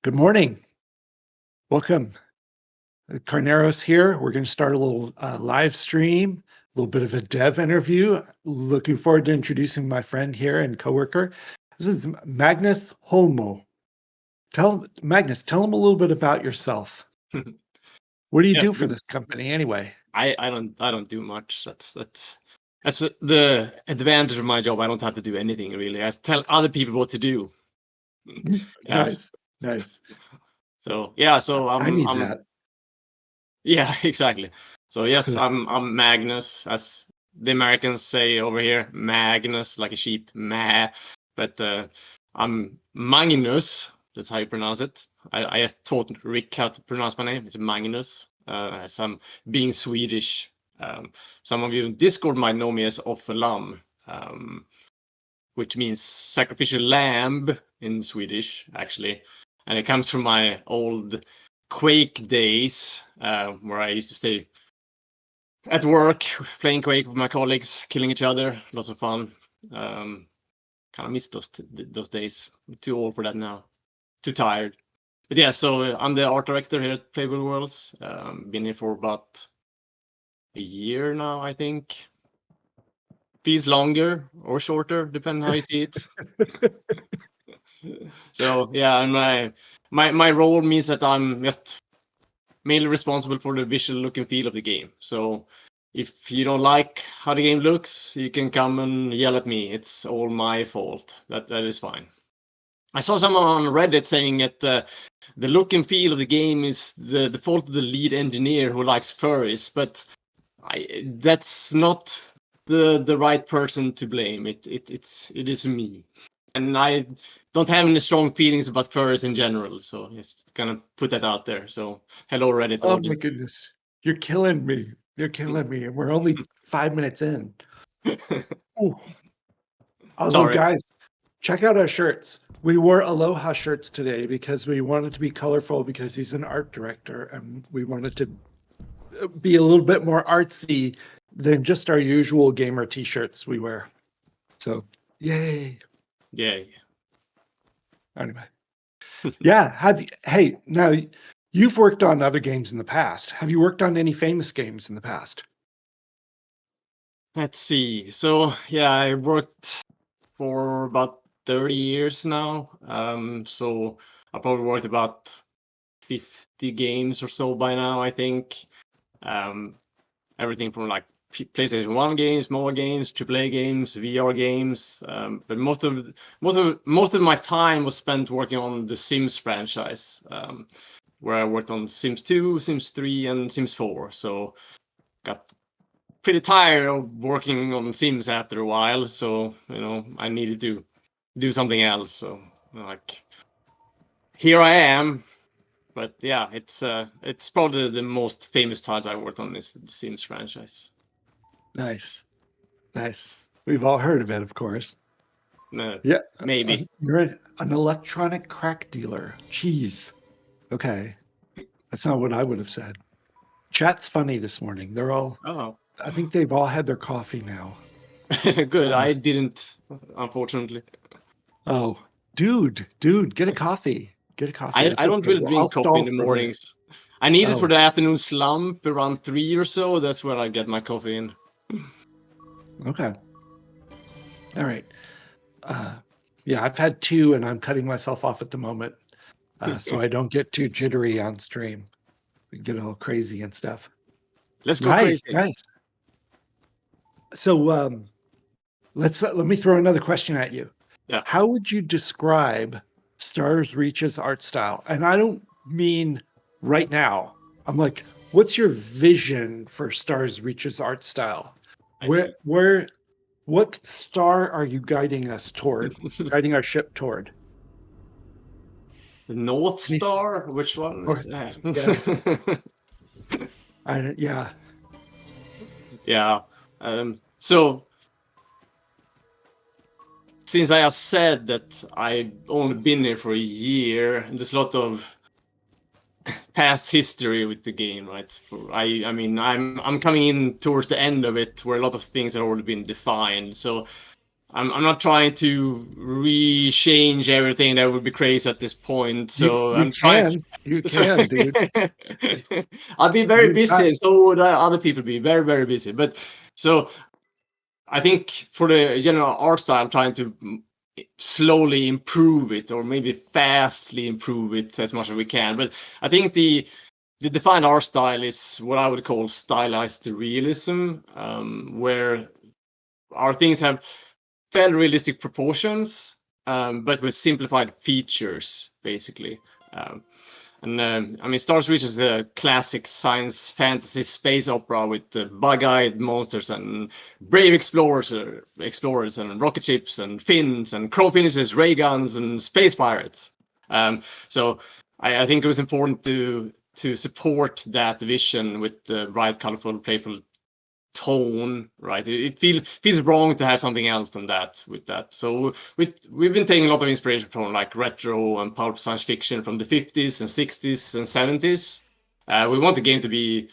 Good morning. Welcome. Carneros here. We're going to start a little live stream, a little bit of a dev interview. Looking forward to introducing my friend here and coworker. This is Magnus Hollmo. Magnus, tell him a little bit about yourself. What do you Yes, do for this company anyway? I don't do much. That's the advantage of my job. I don't have to do anything really. I tell other people what to do. Yes. Nice. So yeah, so I need I'm that. yeah, exactly. So yes, I'm Magnus, as the Americans say over here, Magnus, like a sheep, But I'm Magnus. That's how you pronounce it. I just taught Rick how to pronounce my name. It's Magnus. As I'm being Swedish. Some of you in Discord might know me as Offerlam, which means sacrificial lamb in Swedish, actually. And it comes from my old Quake days, where I used to stay at work playing Quake with my colleagues, killing each other. Lots of fun. Kind of miss those days. I'm too old for that now. Too tired. But yeah, so I'm the art director here at Playable Worlds. Been here for about a year now, I think. Feels longer or shorter, depending how you see it. So yeah, and my role means that I'm just mainly responsible for the visual look and feel of the game. So if you don't like how the game looks, you can come and yell at me. It's all my fault. That is fine. I saw someone on Reddit saying that the look and feel of the game is the fault of the lead engineer who likes furries, but that's not the right person to blame. It is me, and I don't have any strong feelings about furries in general. So just kind of put that out there. So hello Reddit Oh my audience. goodness. You're killing me. You're killing me. And we're only 5 minutes in. Ooh. Although, Sorry. guys, check out our shirts. We wore Aloha shirts today because we wanted to be colorful because he's an art director and we wanted to be a little bit more artsy than just our usual gamer t-shirts we wear. So, yay. Yeah. Anyway. Yeah, hey, now you've worked on other games in the past. Have you worked on any famous games in the past? Let's see. So yeah, I worked for about 30 years now. So I probably worked about 50 games or so by now, I think. Everything from like PlayStation 1 games, mobile games, AAA games, VR games. But most of my time was spent working on the Sims franchise, where I worked on Sims 2, Sims 3, and Sims 4. So got pretty tired of working on Sims after a while. So I needed to do something else. So like here I am. But yeah, it's probably the most famous title I worked on is the Sims franchise. Nice. We've all heard of it, of course. No, Yeah. maybe. You're an electronic crack dealer. Jeez. Okay. That's not what I would have said. Chat's funny this morning. Oh, I think they've all had their coffee now. good. I didn't, unfortunately. Oh, dude, get a coffee. Get a coffee. I It's don't okay. really Well, I'll drink coffee stall in the for a minute. mornings. I need it for Oh, the afternoon slump around 3 or so. That's where I get my coffee in. okay. All right. Yeah, I've had 2 and I'm cutting myself off at the moment. So I don't get too jittery on stream. We get all crazy and stuff. Let's go Nice. crazy. So let me throw another question at you. Yeah. How would you describe Stars Reach's art style? And I don't mean right now. I'm like, what's your vision for Stars Reach's art style? I see. What star are you guiding us toward? Guiding our ship toward? The North Any Star? Which one is or yeah, that? yeah. Yeah. So since I have said that I've only been here for a year, there's a lot of past history with the game, right? I mean, I'm coming in towards the end of it, where a lot of things have already been defined. So I'm not trying to re-change everything. That would be crazy at this point. So You I'm trying. you So can, dude. I'll be very You've busy, got and so would other people be very, very busy. But so I think for the general art style, I'm trying to slowly improve it, or maybe fastly improve it as much as we can. But I think the defined art style is what I would call stylized realism, where our things have fairly realistic proportions, but with simplified features, basically. Um, I mean, Star Wars is the classic science fantasy space opera with the bug-eyed monsters and brave explorers and rocket ships and fins and chrome finishes, ray guns and space pirates. So I think it was important to support that vision with the bright, colorful, playful tone, right? It feels wrong to have something else than that with that. So we've been taking a lot of inspiration from like retro and pulp science fiction from the 50s and 60s and 70s. We want the game to be,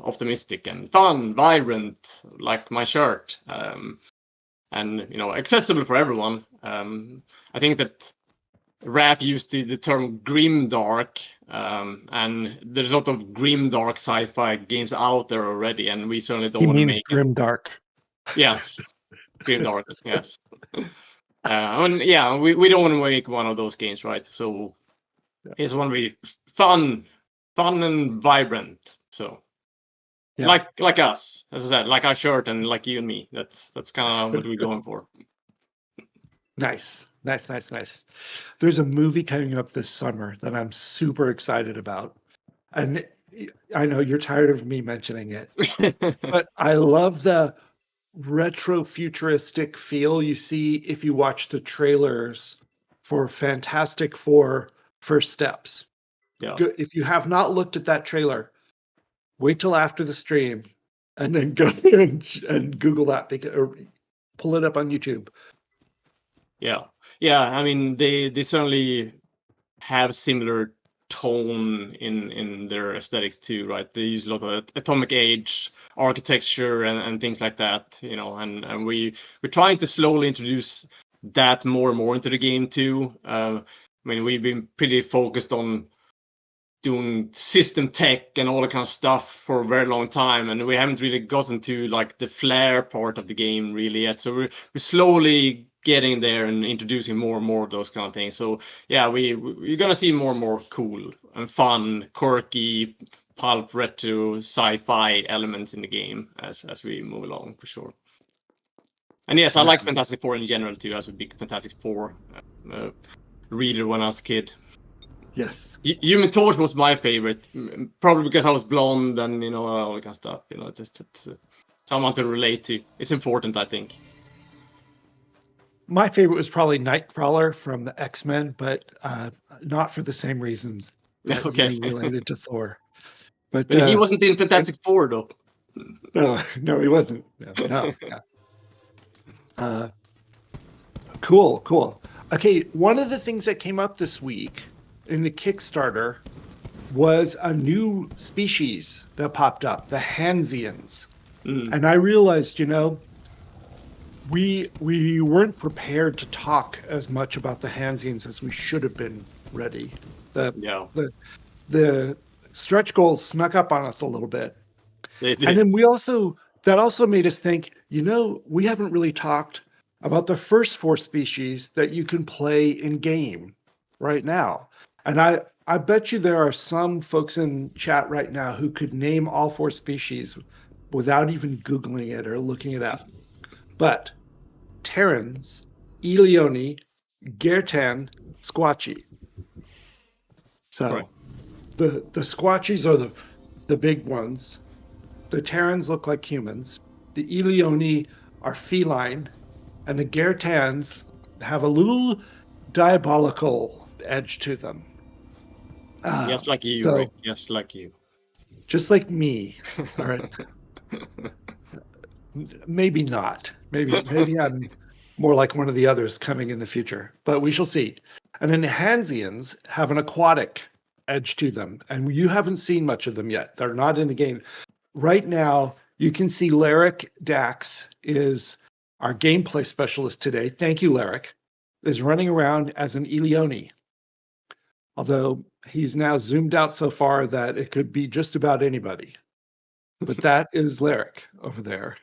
optimistic and fun, vibrant, like my shirt, and accessible for everyone. I think that Rap used the term grimdark, and there's a lot of grimdark sci-fi games out there already, and we certainly don't he want to means make it. grimdark. Yes, grimdark. Yes, and yeah, we don't want to make one of those games, right? So Yeah. here's one be fun and vibrant. So Yeah. like us, as I said, like our shirt and like you and me. That's kind of what we're going for. Nice. There's a movie coming up this summer that I'm super excited about. And I know you're tired of me mentioning it, but I love the retro futuristic feel you see if you watch the trailers for Fantastic Four First Steps. Yeah. If you have not looked at that trailer, wait till after the stream and then go and Google that or pull it up on YouTube. Yeah. I mean, they certainly have similar tone in their aesthetic too, right? They use a lot of atomic age architecture and things like that, and we're trying to slowly introduce that more and more into the game too. I mean, we've been pretty focused on doing system tech and all that kind of stuff for a very long time, and we haven't really gotten to like the flair part of the game really yet. So we're slowly getting there and introducing more and more of those kind of things. So yeah, we're gonna see more and more cool and fun, quirky, pulp retro sci-fi elements in the game as we move along for sure. And yes, I like Fantastic Four in general too. I was a big Fantastic Four reader when I was a kid. Yes. Human Torch was my favorite, probably because I was blonde and all that kind of stuff. It's someone to relate to. It's important, I think. My favorite was probably Nightcrawler from the X-Men, but not for the same reasons that Okay, you related to Thor. But but he wasn't in Fantastic Four though. no, he wasn't. No. Yeah. Cool. Okay, one of the things that came up this week in the Kickstarter was a new species that popped up, the Hansians. And I realized, we weren't prepared to talk as much about the Hansians as we should have been ready. The stretch goals snuck up on us a little bit. They did. And then that also made us think, we haven't really talked about the first four species that you can play in game right now. And I bet you there are some folks in chat right now who could name all four species without even Googling it or looking it up. But Terrans, Eleone, Gertan, Squatchy. So Right. the Squatchies are the big ones. The Terrans look like humans. The Eleone are feline, and the Gertans have a little diabolical edge to them. Just like you, So Rick. Just like you. just like me. All right. Maybe not. Maybe I'm more like one of the others coming in the future, but we shall see. And then the Hansians have an aquatic edge to them, and you haven't seen much of them yet. They're not in the game. Right now, you can see Lyric Dax is our gameplay specialist today, thank you, Larrick, is running around as an Eleone. Although he's now zoomed out so far that it could be just about anybody. But that is Larrick over there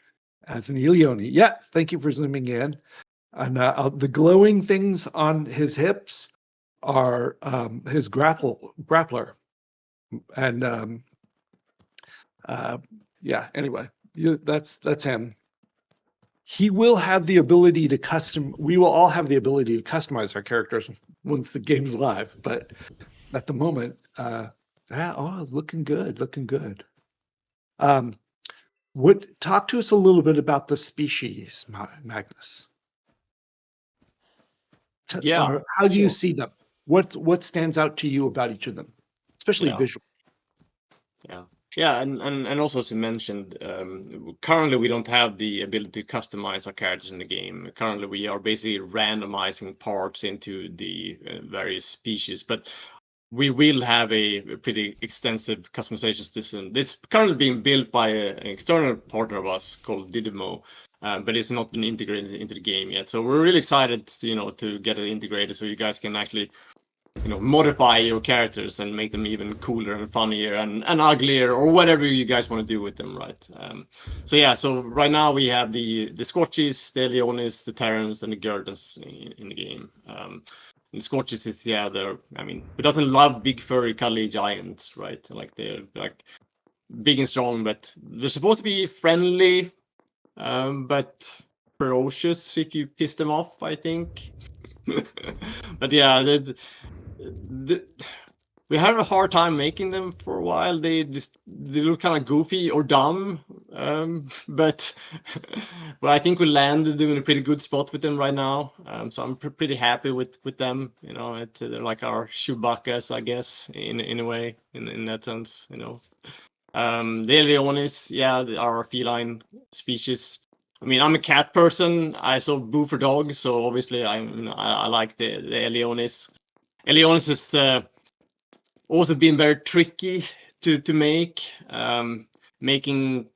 as an Eleone. Yeah, thank you for zooming in. And the glowing things on his hips are his grappler. And yeah, anyway, that's him. He will have the ability to we will all have the ability to customize our characters once the game's live, but at the moment, looking good, looking good. Talk to us a little bit about the species, Magnus. Yeah, How do you sure. see them? What stands out to you about each of them, especially Yeah. visually? Yeah, and also as you mentioned, currently we don't have the ability to customize our characters in the game. Currently we are basically randomizing parts into the various species, but we will have a pretty extensive customization system. It's currently being built by an external partner of us called Didimo, but it's not been integrated into the game yet. So we're really excited, to get it integrated so you guys can actually modify your characters and make them even cooler and funnier and uglier or whatever you guys want to do with them, right? So right now we have the Scorchies, the Leonis, the Terrans, and the Gerdens in the game. The Scorchies, we don't love big furry cuddly giants, right? Like they're like big and strong, but they're supposed to be friendly, but ferocious if you piss them off, I think. But yeah, we had a hard time making them for a while. They look kind of goofy or dumb, but but I think we landed them in a pretty good spot with them right now. So I'm pretty happy with them. They're like our Chewbacca's, I guess, in a way, in that sense. The Leonis, they are our feline species. I mean, I'm a cat person. I saw Boo for dogs, so obviously I like the Leonis. Leonis is also been very tricky to make. Making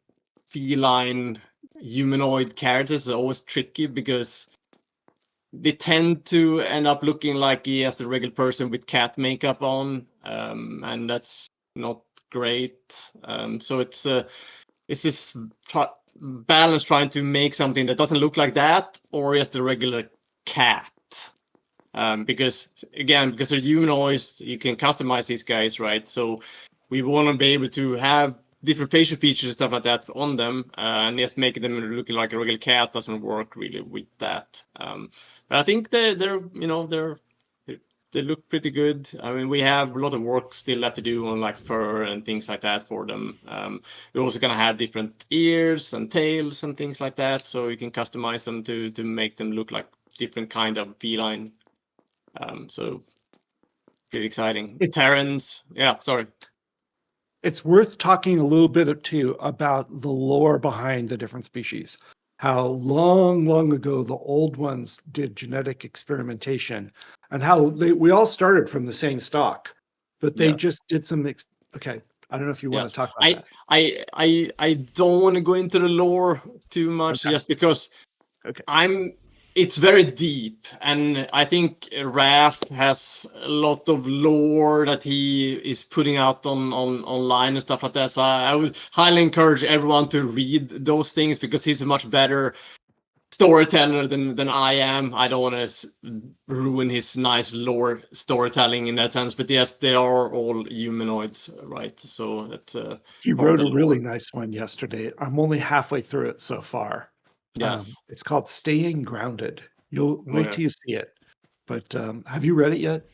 feline humanoid characters is always tricky because they tend to end up looking like he has the regular person with cat makeup on, and that's not great. So it's this balance trying to make something that doesn't look like that or just a regular cat. Because they're humanoids, you can customize these guys, right? So we want to be able to have different facial features and stuff like that on them, and just making them looking like a regular cat doesn't work really with that. But I think they look pretty good. I mean, we have a lot of work still left to do on like fur and things like that for them. We're also gonna have different ears and tails and things like that, so you can customize them to make them look like different kind of feline. So pretty exciting. Terrans, sorry. It's worth talking a little bit too about the lore behind the different species. How long ago the old ones did genetic experimentation, and how we all started from the same stock, but they just did some. Okay, I don't know if you want to talk about that. I don't want to go into the lore too much, just because it's very deep, and I think Raph has a lot of lore that he is putting out online and stuff like that. So I would highly encourage everyone to read those things because he's a much better storyteller than I am. I don't want to ruin his nice lore storytelling in that sense, but yes, they are all humanoids, right? So that's he wrote a really nice one yesterday. I'm only halfway through it so far. Yes. It's called Staying Grounded. You'll wait till you see it. But have you read it yet?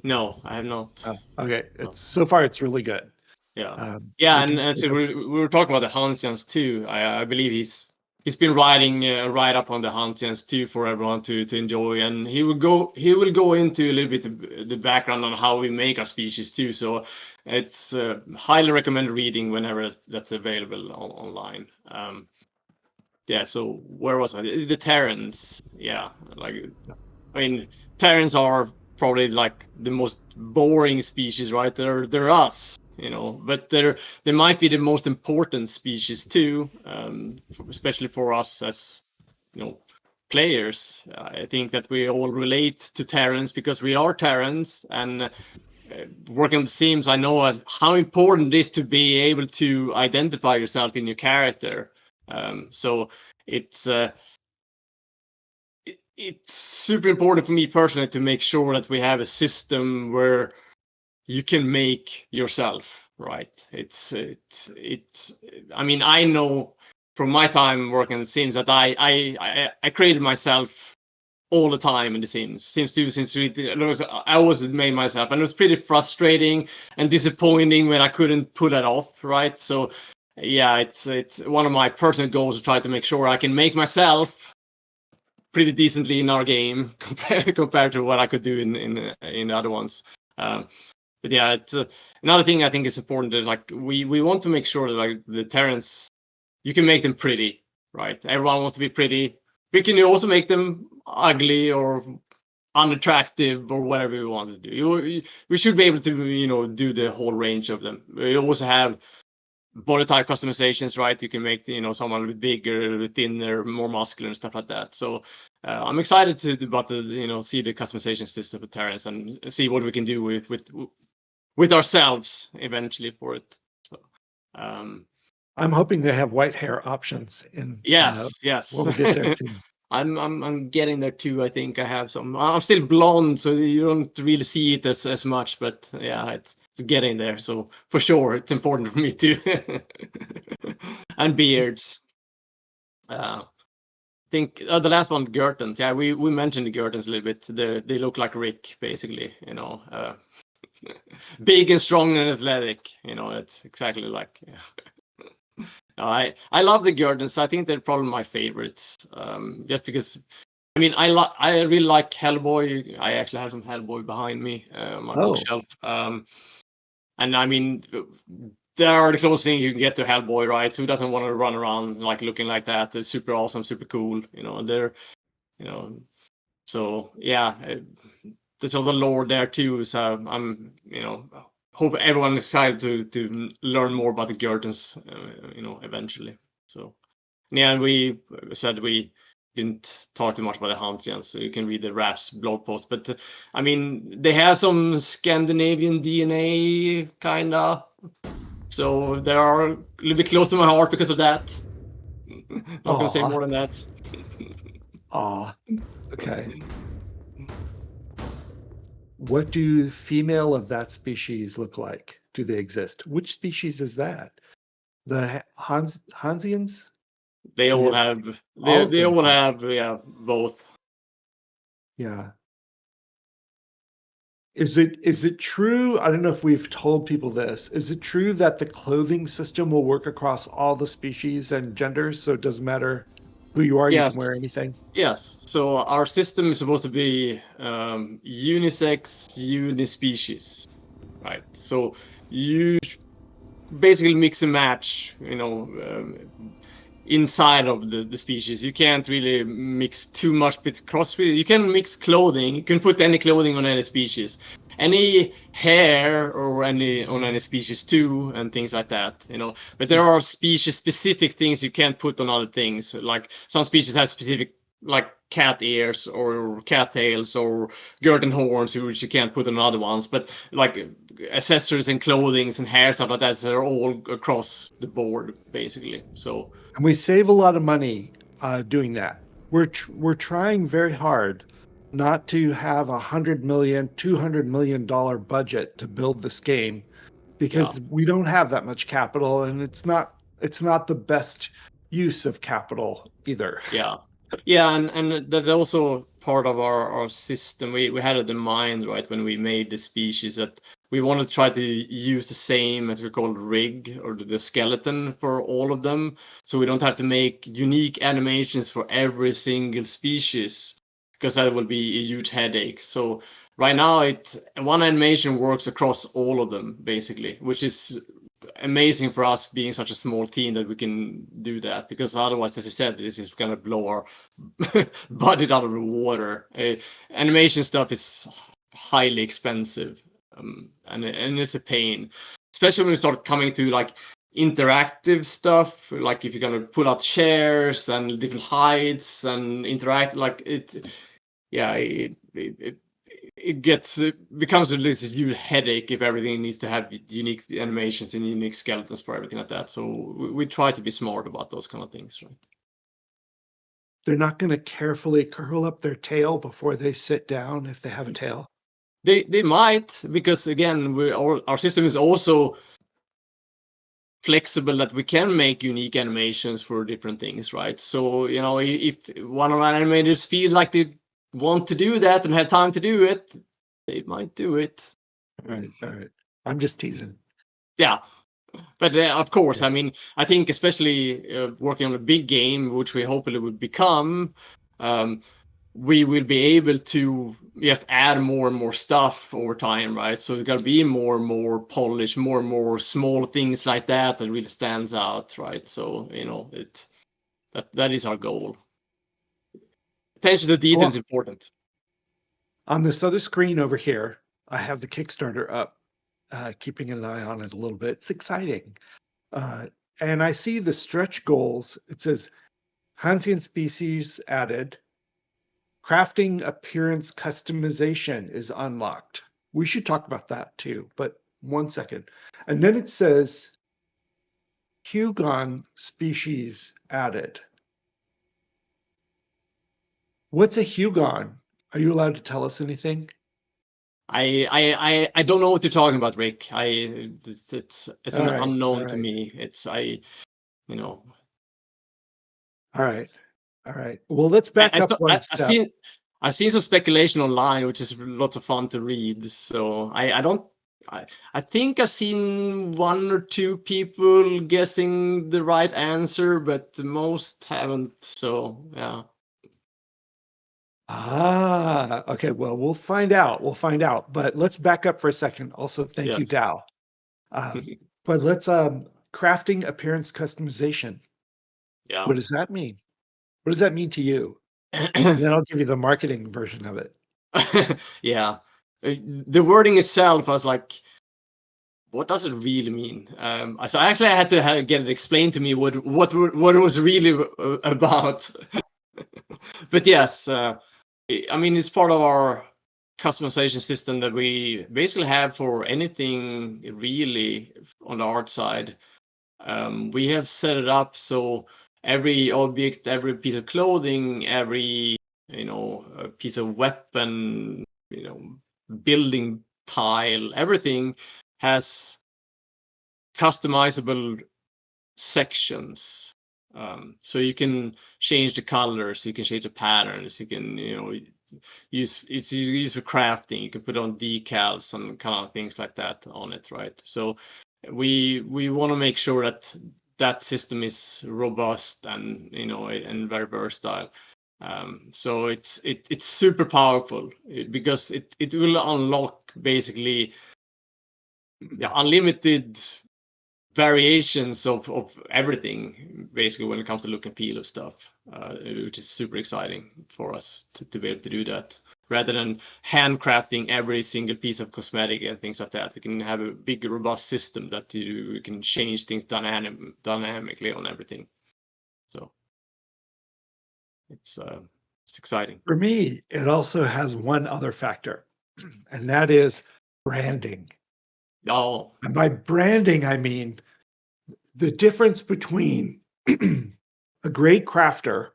No, I have not. Okay, so far it's really good. And so we were talking about the Hansians too. I believe he's been writing right up on the Hansians too for everyone to enjoy, and he will go into a little bit the background on how we make our species too. So it's highly recommended reading whenever that's available online. So where was I? The Terrans. Terrans are probably like the most boring species, right? They're us, but they might be the most important species too, especially for us as players. I think that we all relate to Terrans because we are Terrans, and working with Sims, I know how important it is to be able to identify yourself in your character. So it's super important for me personally to make sure that we have a system where you can make yourself, right? I mean, I know from my time working in Sims that I created myself all the time in the Sims 2, Sims 3. I always made myself, and it was pretty frustrating and disappointing when I couldn't pull that off, right? So yeah, it's one of my personal goals to try to make sure I can make myself pretty decently in our game compared to what I could do in other ones. But yeah, it's another thing I think is important that like we want to make sure that like the Terrans, you can make them pretty, right? Everyone wants to be pretty. We can also make them ugly or unattractive or whatever we want to do. We should be able to do the whole range of them. We also have body type customizations, right? You can make someone a bit bigger, a little bit thinner, more muscular and stuff like that. So I'm excited about the see the customization system for Terrans and see what we can do with ourselves eventually for it. So I'm hoping they have white hair options in yes. when we get there too. I'm getting there too. I think I have some. I'm still blonde, so you don't really see it as much. But yeah, it's getting there. So for sure, it's important for me too. And beards. I think the last one, Gertons. Yeah, we mentioned the Gertons a little bit. They look like Rick, basically. Big and strong and athletic. It's exactly like. Yeah. I love the Gardens. I think they're probably my favorites. Just because, I mean, I really like Hellboy. I actually have some Hellboy behind me on my bookshelf. And I mean, they are the closest thing you can get to Hellboy, right? Who doesn't want to run around like looking like that? They're super awesome, super cool. They're, so yeah, there's all the lore there too. So I'm, hope everyone is excited to learn more about the Gardens, eventually. So yeah, we said we didn't talk too much about the Hansians, so you can read the Raf's blog post. But I mean, they have some Scandinavian DNA, kinda. So they are a little bit close to my heart because of that. Not gonna say more than that. Okay. What do female of that species look like? Do they exist? Which species is that? The Hansians? They all have. They all have. Yeah, both. Yeah. Is it true? I don't know if we've told people this. Is it true that the clothing system will work across all the species and genders? So it doesn't matter who you are, you can wear anything? Yes. So our system is supposed to be unisex, unispecies, right? So you basically mix and match, inside of the species. You can't really mix too much with cross. You can mix clothing. You can put any clothing on any species, any hair or on any species too, and things like that. But there are species specific things you can't put on other things. Like some species have specific like cat ears or cat tails or Gurton horns, which you can't put on other ones. But like accessories and clothing and hair stuff like that, they're all across the board basically. So. And we save a lot of money doing that. We're trying very hard not to have $100 million, $200 million budget to build this game because we don't have that much capital, and it's not the best use of capital either. Yeah, and that's also part of our system. We had it in mind, right, when we made the species, that we wanted to try to use the same, as we call it, rig or the skeleton for all of them, so we don't have to make unique animations for every single species, because that would be a huge headache. So right now, one animation works across all of them basically, which is amazing for us being such a small team that we can do that, because otherwise, as you said, this is going to blow our budget out of the water. Animation stuff is highly expensive, and it's a pain, especially when we start coming to like interactive stuff, like if you're gonna pull out chairs and different heights and interact, like it, yeah, it becomes a huge headache if everything needs to have unique animations and unique skeletons for everything like that. So we try to be smart about those kind of things, right? They're not going to carefully curl up their tail before they sit down if they have a tail. They might, because again, our system is also flexible, that we can make unique animations for different things, right? So, you know, if one of our animators feel like they want to do that and have time to do it, they might do it. All right. I'm just teasing. Yeah. But of course, Yeah. I mean, I think especially working on a big game, which we hopefully will become, we will be able to just add more and more stuff over time, right? So there's got to be more and more polish, more and more small things like that that really stands out, right? So, you know, that is our goal. Attention to detail is important. On this other screen over here, I have the Kickstarter up, keeping an eye on it a little bit. It's exciting. And I see the stretch goals. It says Hansian species added. Crafting appearance customization is unlocked. We should talk about that too, but 1 second. And then it says Hugon species added. What's a Hugon? Are you allowed to tell us anything? I don't know what you're talking about, Rick. It's All an right, all unknown to right, me. You know, all right, all right. Well, let's back up one step. I've seen some speculation online, which is lots of fun to read. So I think I've seen one or two people guessing the right answer, but most haven't. So yeah. Okay. Well, we'll find out. We'll find out. But let's back up for a second. Also, thank you, Yes. Dow. But let's crafting appearance customization. Yeah. What does that mean? What does that mean to you? And then I'll give you the marketing version of it. Yeah. The wording itself, I was like, what does it really mean? So I actually had to get it explained to me what it was really about. But yes, I mean, it's part of our customization system that we basically have for anything really on the art side. We have set it up so every object, every piece of clothing, every piece of weapon, building tile, everything has customizable sections. So you can change the colors, you can change the patterns, you can use for crafting. You can put on decals and kind of things like that on it, right? So we want to make sure that system is robust and and very versatile. So it's super powerful because it will unlock basically unlimited variations of everything basically when it comes to look and feel of stuff, which is super exciting for us to be able to do that rather than handcrafting every single piece of cosmetic and things like that. We can have a big robust system that you can change things dynamically on everything. So it's exciting. For me, it also has one other factor, and that is branding. Oh, And by branding, I mean the difference between a great crafter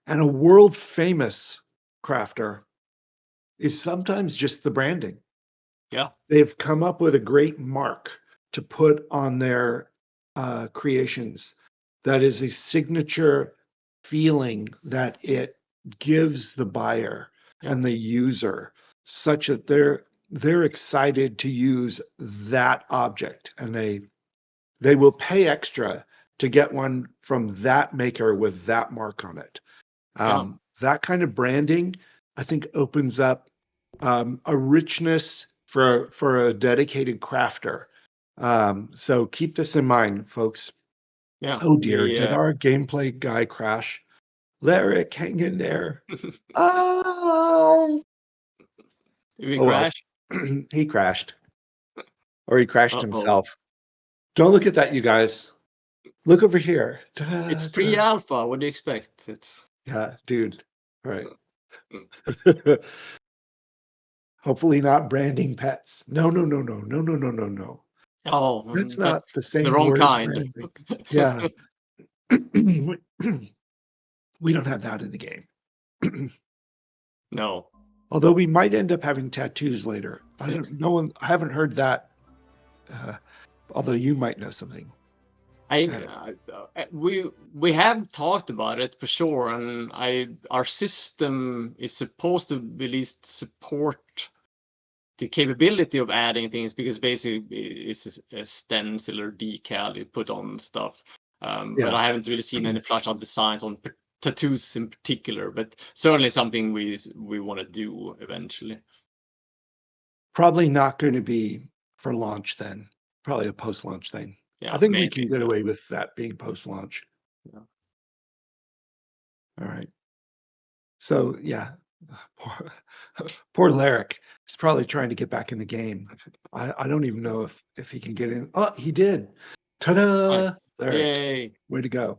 and a world famous crafter is sometimes just the branding. yeah. They've come up with a great mark to put on their creations that is a signature feeling that it gives the buyer and the user, such that they're excited to use that object, and they will pay extra to get one from that maker with that mark on it. Yeah. That kind of branding, I think, opens up a richness for a dedicated crafter. So keep this in mind, folks. Yeah. Oh dear, did our gameplay guy crash? Lyric, hang in there. Oh, Did we oh well, crash? he crashed, or he crashed Uh-oh. himself. Don't look at that, you guys. Look over here. Ta-da, It's ta-da. pre-alpha. What do you expect? It's Yeah, dude. All right. Hopefully not branding pets. No. That's not that's the the same wrong word, kind. branding. Yeah. We don't have that in the game. No. Although we might end up having tattoos later. I haven't heard that. Although you might know something. We have talked about it for sure, and our system is supposed to at least support the capability of adding things, because basically it's a stencil or decal you put on stuff. But Yeah. I haven't really seen any flash out designs on tattoos in particular, but certainly something we want to do eventually. Probably not going to be for launch then. Probably a post-launch thing. Yeah, I think we maybe. can get away with that being post-launch. Yeah. All right. So yeah, poor Larrick. He's probably trying to get back in the game. I don't even know if he can get in. Oh, he did. Ta-da! Nice. Larrick, Yay. way to go.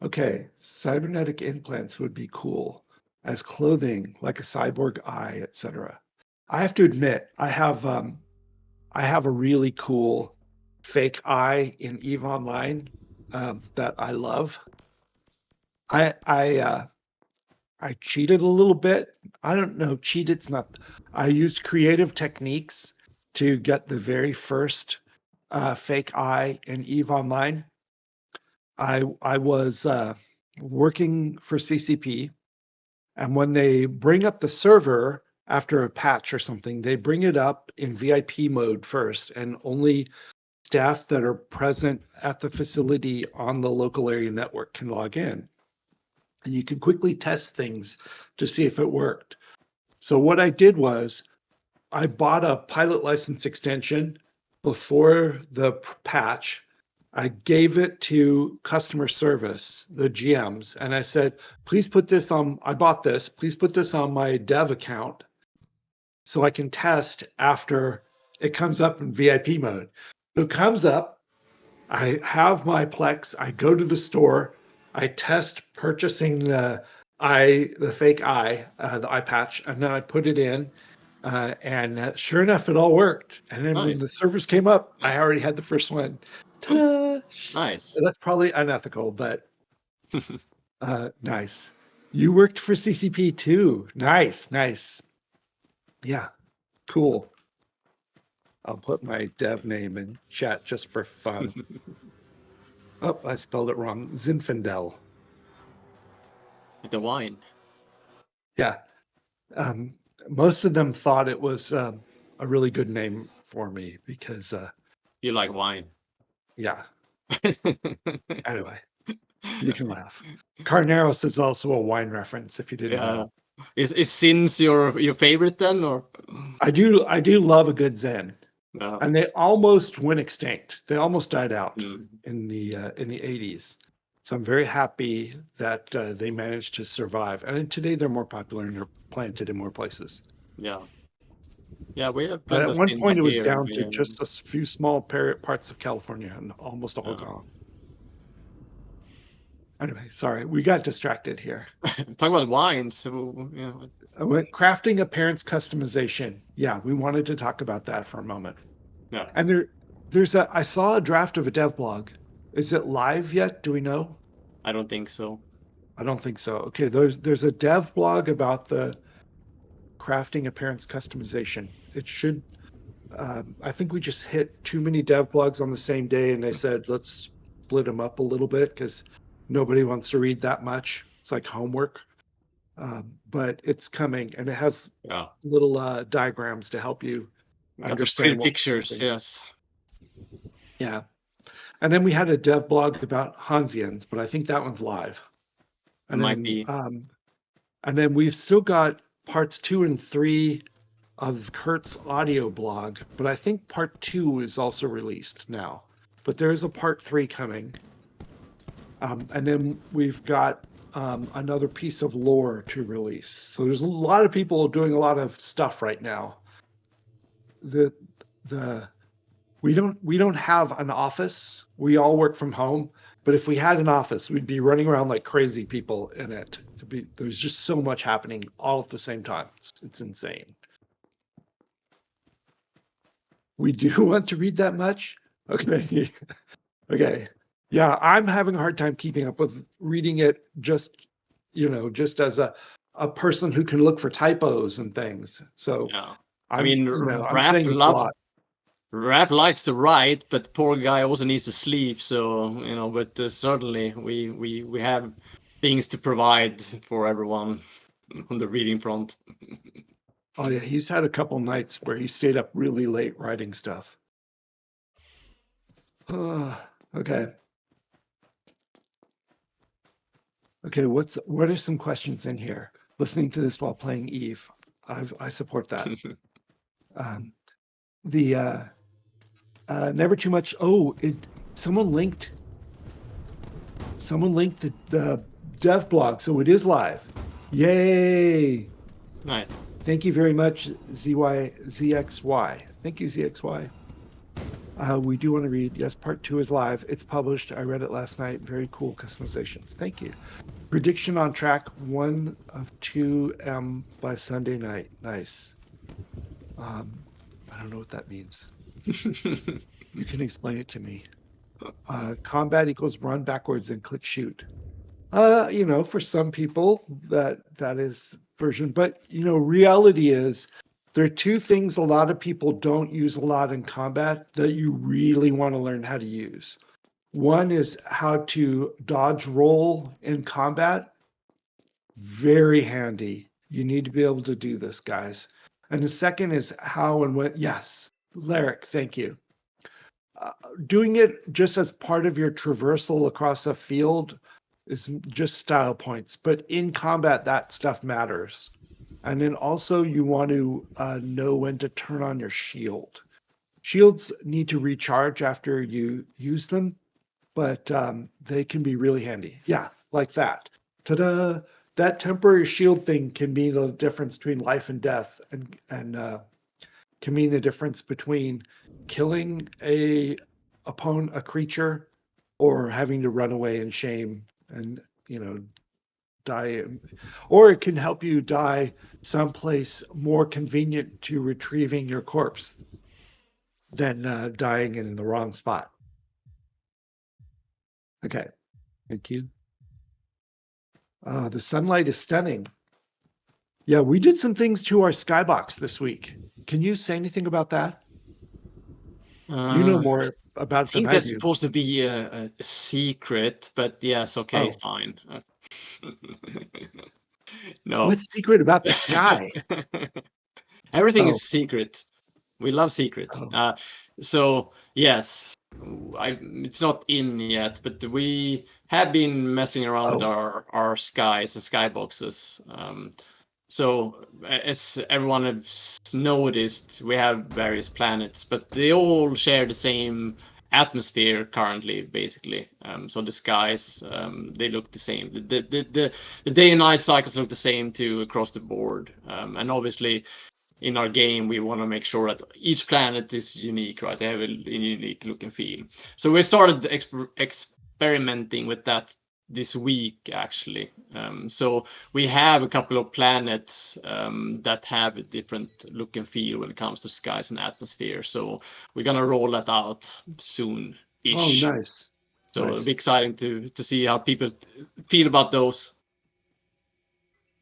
Okay, cybernetic implants would be cool as clothing, like a cyborg eye, etc. I have to admit, I have a really cool fake eye in EVE Online that I love. I cheated a little bit. I don't know, cheated's not. I used creative techniques to get the very first fake eye in EVE Online. I was working for CCP, and when they bring up the server after a patch or something, they bring it up in VIP mode first, and only staff that are present at the facility on the local area network can log in. And you can quickly test things to see if it worked. So what I did was I bought a pilot license extension before the patch. I gave it to customer service, the GMs, and I said, please put this on, I bought this, please put this on my dev account so I can test after it comes up in VIP mode. So it comes up, I have my Plex, I go to the store, I test purchasing the fake eye, the eye patch, and then I put it in. And sure enough, it all worked. And then when Nice. the servers came up, I already had the first one. Ta-da! Nice. That's probably unethical, but nice. You worked for CCP too. Nice. Yeah, cool. I'll put my dev name in chat just for fun. Oh, I spelled it wrong. Zinfandel. The wine. Yeah. Most of them thought it was a really good name for me because, You like wine. yeah. Anyway, you can laugh. Carneros is also a wine reference, if you didn't Yeah. know. Is Sins your favorite then, or? I do love a good Zen, No. and they almost went extinct. They almost died out Mm. in the 80s. So I'm very happy that they managed to survive. And today they're more popular and they're planted in more places. Yeah. Yeah, we have But plenty at of one Sins point, up it was here. down to just a few small parts of California and almost all gone. Anyway, sorry, we got distracted here. Talk about wines. So, yeah. I went crafting appearance customization. Yeah, we wanted to talk about that for a moment. Yeah. And I saw a draft of a dev blog. Is it live yet? Do we know? I don't think so. I don't think so. Okay, there's a dev blog about the crafting appearance customization. It should. I think we just hit too many dev blogs on the same day, and they said let's split them up a little bit because nobody wants to read that much. It's like homework. But it's coming, and it has little diagrams to help you Got some understand pretty what pictures. Yes. Yeah. And then we had a dev blog about Hansians, but I think that one's live. And Might then, be. and then we've still got parts 2 and 3 of Kurt's audio blog, but I think part 2 is also released now. But there is a part 3 coming. And then we've got another piece of lore to release. So there's a lot of people doing a lot of stuff right now. The We don't have an office. We all work from home. But if we had an office, we'd be running around like crazy people in it. There's just so much happening all at the same time. It's insane. We do want to read that much? Okay. Okay. Yeah, I'm having a hard time keeping up with reading it just as a person who can look for typos and things. So Yeah. I I'm, mean, I'm Raph saying it's a lot. Raph likes to write, but poor guy also needs to sleep. So but certainly we have things to provide for everyone on the reading front. Oh yeah, he's had a couple nights where he stayed up really late writing stuff. Okay. Okay, what are some questions in here? Listening to this while playing Eve. I support that. Um, the never too much. Oh, someone linked the dev blog, so it is live. Yay! Nice. Thank you very much, ZXY. Thank you, ZXY. We do want to read. Yes, part 2 is live. It's published. I read it last night. Very cool customizations. Thank you. Prediction on track 1 of 2M by Sunday night. Nice. I don't know what that means. You can explain it to me. Combat equals run backwards and click shoot. For some people that is version, but reality is there are two things a lot of people don't use a lot in combat that you really want to learn how to use. One is how to dodge roll in combat. Very handy. You need to be able to do this, guys. And the second is how and when. Yes, Lyric, thank you. Doing it just as part of your traversal across a field is just style points, but in combat, that stuff matters. And then also you want to know when to turn on your shield. Shields need to recharge after you use them, but they can be really handy. Yeah, like that. Ta-da! That temporary shield thing can be the difference between life and death, and can mean the difference between killing a creature or having to run away in shame and die, or it can help you die someplace more convenient to retrieving your corpse than dying in the wrong spot. Okay, thank you. The sunlight is stunning. Yeah, we did some things to our skybox this week. Can you say anything about that? You know I more about it than think I that's do. supposed to be a secret, but yes, okay, Oh, fine. No. what's secret about the sky? Everything Oh, is secret. We love secrets. oh, So yes, it's not in yet, but we have been messing around with oh, our skies and skyboxes. So as everyone has noticed, we have various planets, but they all share the same atmosphere currently, basically. So the skies, they look the same. The day and night cycles look the same too across the board. And obviously, in our game, we want to make sure that each planet is unique, right? They have a unique look and feel. So we started experimenting with that this week, actually. So we have a couple of planets that have a different look and feel when it comes to skies and atmosphere. So we're gonna roll that out oh, soon-ish. nice, So it'll be nice. exciting to see how people feel about those.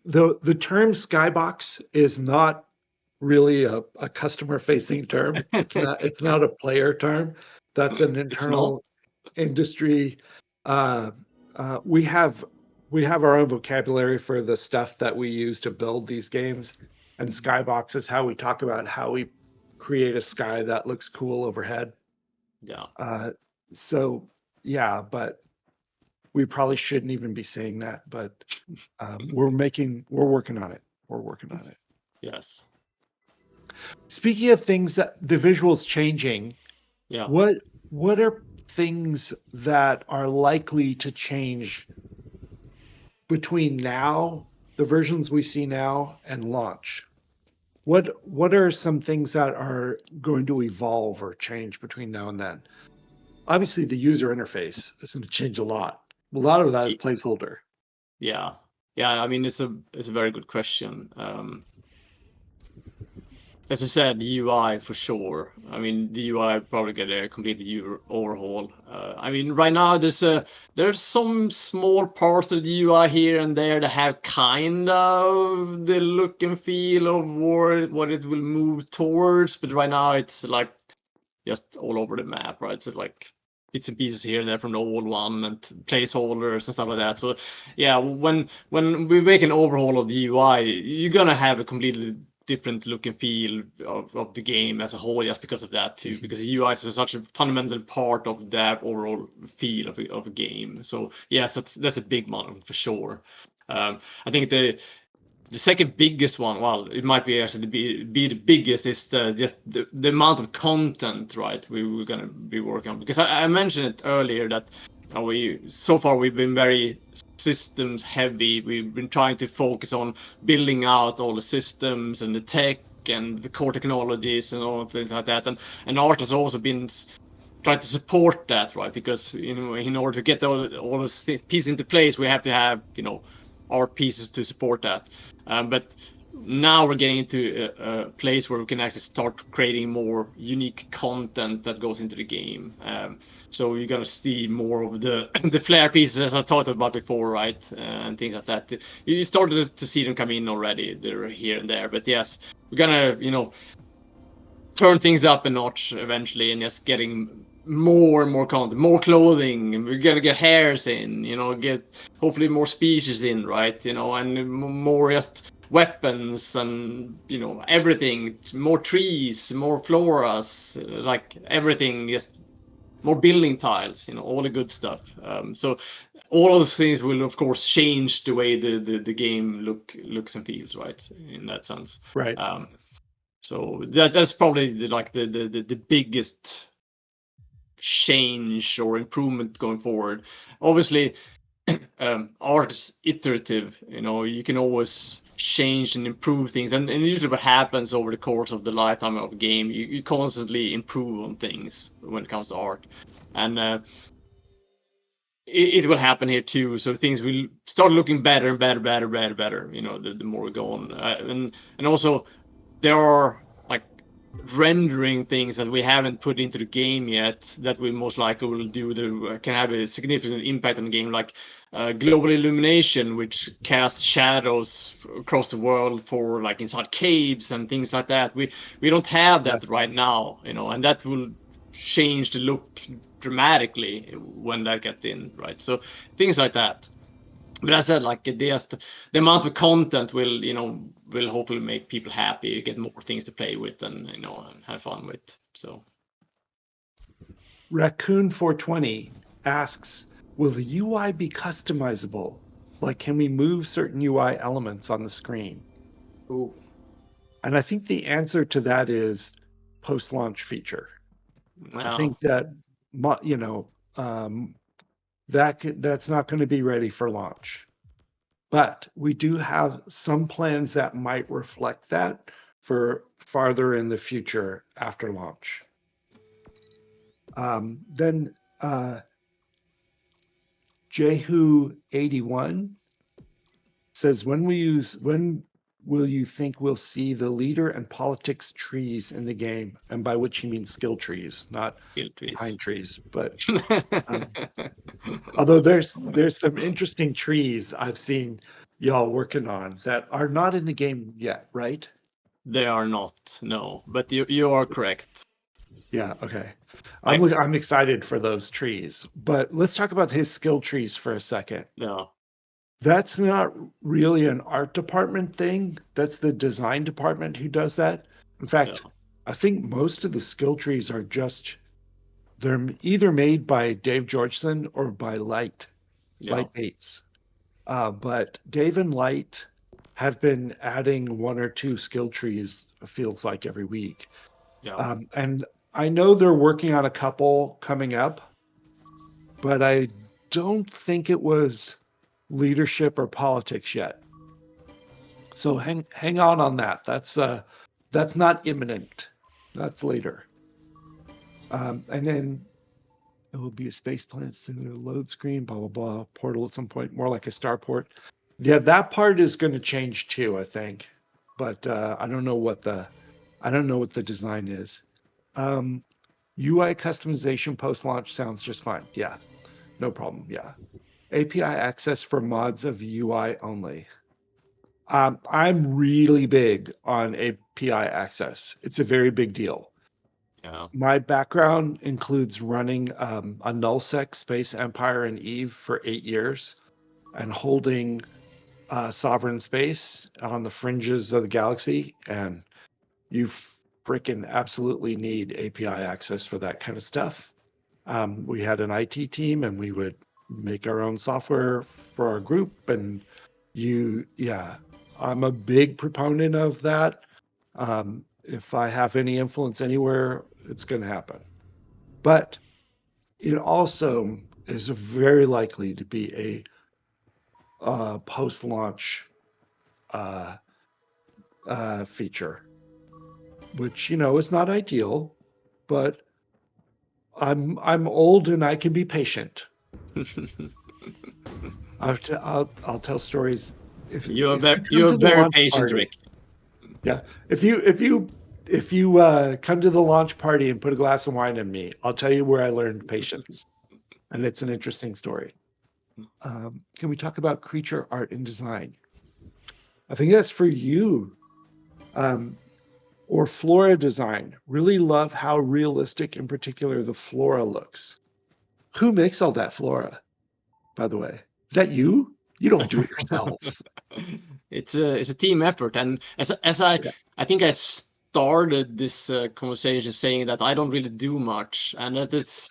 The term skybox is not really a customer facing term. It's not a player term. That's an It's not. internal industry. Uh, we have our own vocabulary for the stuff that we use to build these games, and skybox is how we talk about how we create a sky that looks cool overhead. Yeah. Uh, so yeah, but we probably shouldn't even be saying that. But we're working on it. We're working on it. Yes. Speaking of things that the visuals changing, Yeah. what are things that are likely to change between now, the versions we see now, and launch? What are some things that are going to evolve or change between now and then? Obviously, the user interface is going to change a lot. A lot of that is placeholder. Yeah, yeah. I mean, it's a very good question. As I said, the UI for sure. I mean, the UI probably get a complete overhaul. I mean, right now there's some small parts of the UI here and there that have kind of the look and feel of what it will move towards, but right now it's like just all over the map, right? So like bits and pieces here and there from the old one and placeholders and stuff like that. So yeah, when we make an overhaul of the UI, you're gonna have a completely different look and feel of the game as a whole just because of that too, because the UI is such a fundamental part of that overall feel of a game. So yes, that's a big one for sure. I think the second biggest one, well, it might be actually be the biggest, is just the amount of content, right? We're gonna be working on, because I mentioned it earlier that we've been very systems heavy. We've been trying to focus on building out all the systems and the tech and the core technologies and all things like that, and art has also been trying to support that, right? Because in order to get all those pieces into place, we have to have art pieces to support that. But now we're getting into a place where we can actually start creating more unique content that goes into the game. So you're gonna see more of the the flair pieces, as I talked about before, right? And things like that. You started to see them come in already. They're here and there, but yes, we're gonna turn things up a notch eventually, and just getting more and more content, more clothing, and we're gonna get hairs in, get hopefully more species in, right? And more just weapons and everything, more trees, more floras, like everything, just more building tiles, all the good stuff. So all of those things will of course change the way the game looks and feels, right, in that sense. Right. So that's probably the biggest change or improvement going forward. Obviously, art is iterative. You can always change and improve things, and usually what happens over the course of the lifetime of a game, you constantly improve on things when it comes to art, and it will happen here too. So things will start looking better and better, better, better, better. The more we go on, and also there are like rendering things that we haven't put into the game yet that we most likely will do that can have a significant impact on the game, like global illumination, which casts shadows across the world for like inside caves and things like that. We don't have that right now, and that will change the look dramatically when that gets in, right? So things like that. But I said, like, the amount of content will hopefully make people happy, get more things to play with, and and have fun with. So Raccoon 420 asks, will the UI be customizable? Like, can we move certain UI elements on the screen? ooh, And I think the answer to that is post-launch feature. I well, think that that's not going to be ready for launch. But we do have some plans that might reflect that for farther in the future after launch. Then Jehu81 says, when will you think we'll see the leader and politics trees in the game? And by which he means skill trees, not skill trees. pine trees. But although there's some interesting trees I've seen y'all working on that are not in the game yet, right? They are not, no, but you are correct. Yeah, okay. I I'm excited for those trees. But let's talk about his skill trees for a second. no, That's not really an art department thing. That's the design department who does that. In fact, no, I think most of the skill trees are they're either made by Dave Georgeson or by Light no, Bates. But Dave and Light have been adding one or two skill trees, it feels like every week. no. And I know they're working on a couple coming up, but I don't think it was leadership or politics yet. So hang on that. That's not imminent. That's later. And then it will be a space planet, load screen, blah, blah, blah, portal at some point, more like a starport. Yeah, that part is going to change too, I think. But I don't know what the design is. UI customization post-launch sounds just fine. Yeah, no problem. Yeah. API access for mods of UI only. I'm really big on API access. It's a very big deal. Yeah. My background includes running a nullsec Space Empire and Eve for 8 years and holding sovereign space on the fringes of the galaxy. And you freaking absolutely need API access for that kind of stuff. We had an IT team and we would make our own software for our group. And I'm a big proponent of that. If I have any influence anywhere, it's going to happen. But it also is very likely to be a post-launch feature, which is not ideal, but I'm old and I can be patient. I'll tell stories. You're very patient, Rick. Yeah, if you come to the launch party and put a glass of wine in me, I'll tell you where I learned patience, and it's an interesting story. Can we talk about creature art and design? I think that's for you. Or Flora design. Really love how realistic, in particular, the Flora looks. Who makes all that Flora, by the way? Is that you? You don't do it yourself. It's a team effort, and as I think I started this conversation saying that I don't really do much, and that it's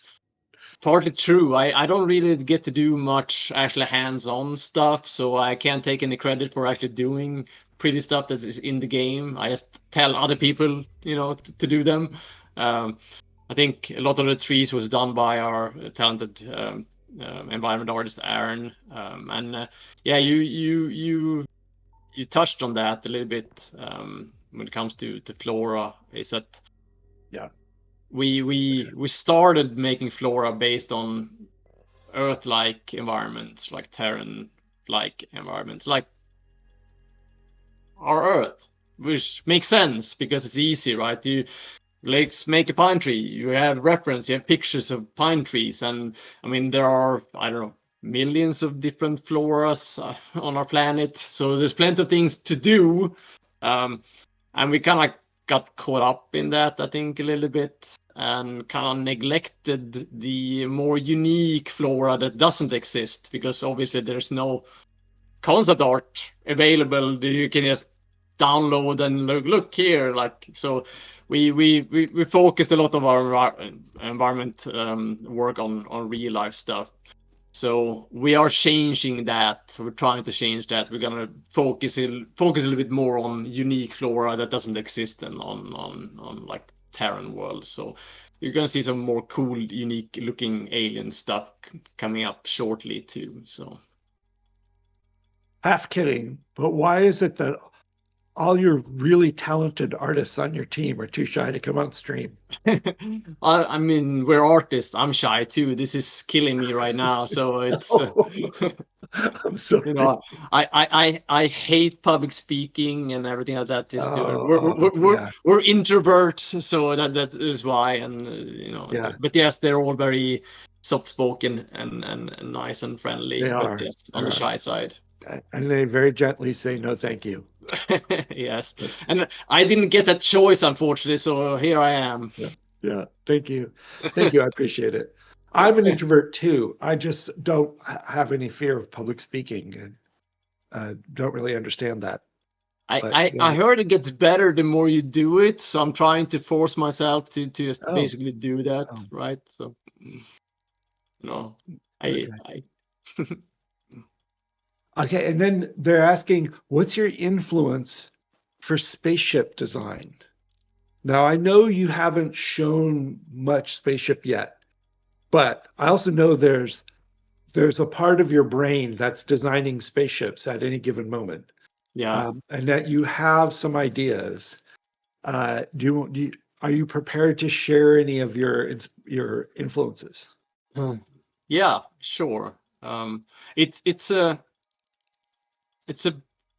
partly true. I don't really get to do much actually hands-on stuff, so I can't take any credit for actually doing pretty stuff that is in the game. I just tell other people, to do them. I think a lot of the trees was done by our talented environment artist Aaron, and yeah, you touched on that a little bit when it comes to Flora. Is that Yeah. We started making Flora based on Earth-like environments, like Terran-like environments, like our Earth, which makes sense because it's easy, right? Let's make a pine tree. You have reference, you have pictures of pine trees, and I mean there are, I don't know, millions of different floras on our planet, so there's plenty of things to do, and we kind of got caught up in that, I think, a little bit, and kind of neglected the more unique flora that doesn't exist, because obviously there's no concept art available that you can just download and look here, like. So we focused a lot of our environment work on real life stuff. So we are changing that. We're trying to change that. We're gonna focus a little bit more on unique flora that doesn't exist on like Terran world. So you're gonna see some more cool, unique looking alien stuff coming up shortly too. So Half kidding, but why is it that all your really talented artists on your team are too shy to come on stream? I mean, we're artists. I'm shy too. This is killing me right now. So it's I'm sorry. I hate public speaking and everything like that. Yeah. We're introverts, so that is why. And Yeah. but yes, they're all very soft spoken and nice and friendly. They but are. yes, on the shy side. And they very gently say no, thank you. Yes, and I didn't get that choice, unfortunately. So here I am. Yeah. Thank you. I appreciate it. I'm an introvert too. I just don't have any fear of public speaking, and don't really understand that. I heard it gets better the more you do it, so I'm trying to force myself to just basically do that, right? So Okay, and then they're asking, what's your influence for spaceship design? Now, I know you haven't shown much spaceship yet, but I also know there's a part of your brain that's designing spaceships at any given moment. Yeah. And that you have some ideas. Are you prepared to share any of your influences? Yeah, sure. It's a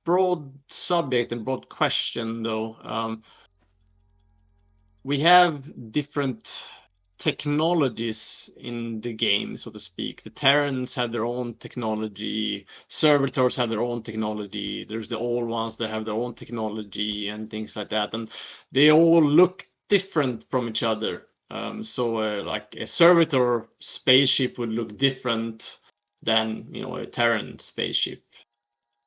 broad subject and broad question though. We have different technologies in the game, so to speak. The Terrans have their own technology, servitors have their own technology, there's the old ones that have their own technology and things like that, and they all look different from each other. So like a servitor spaceship would look different than a Terran spaceship.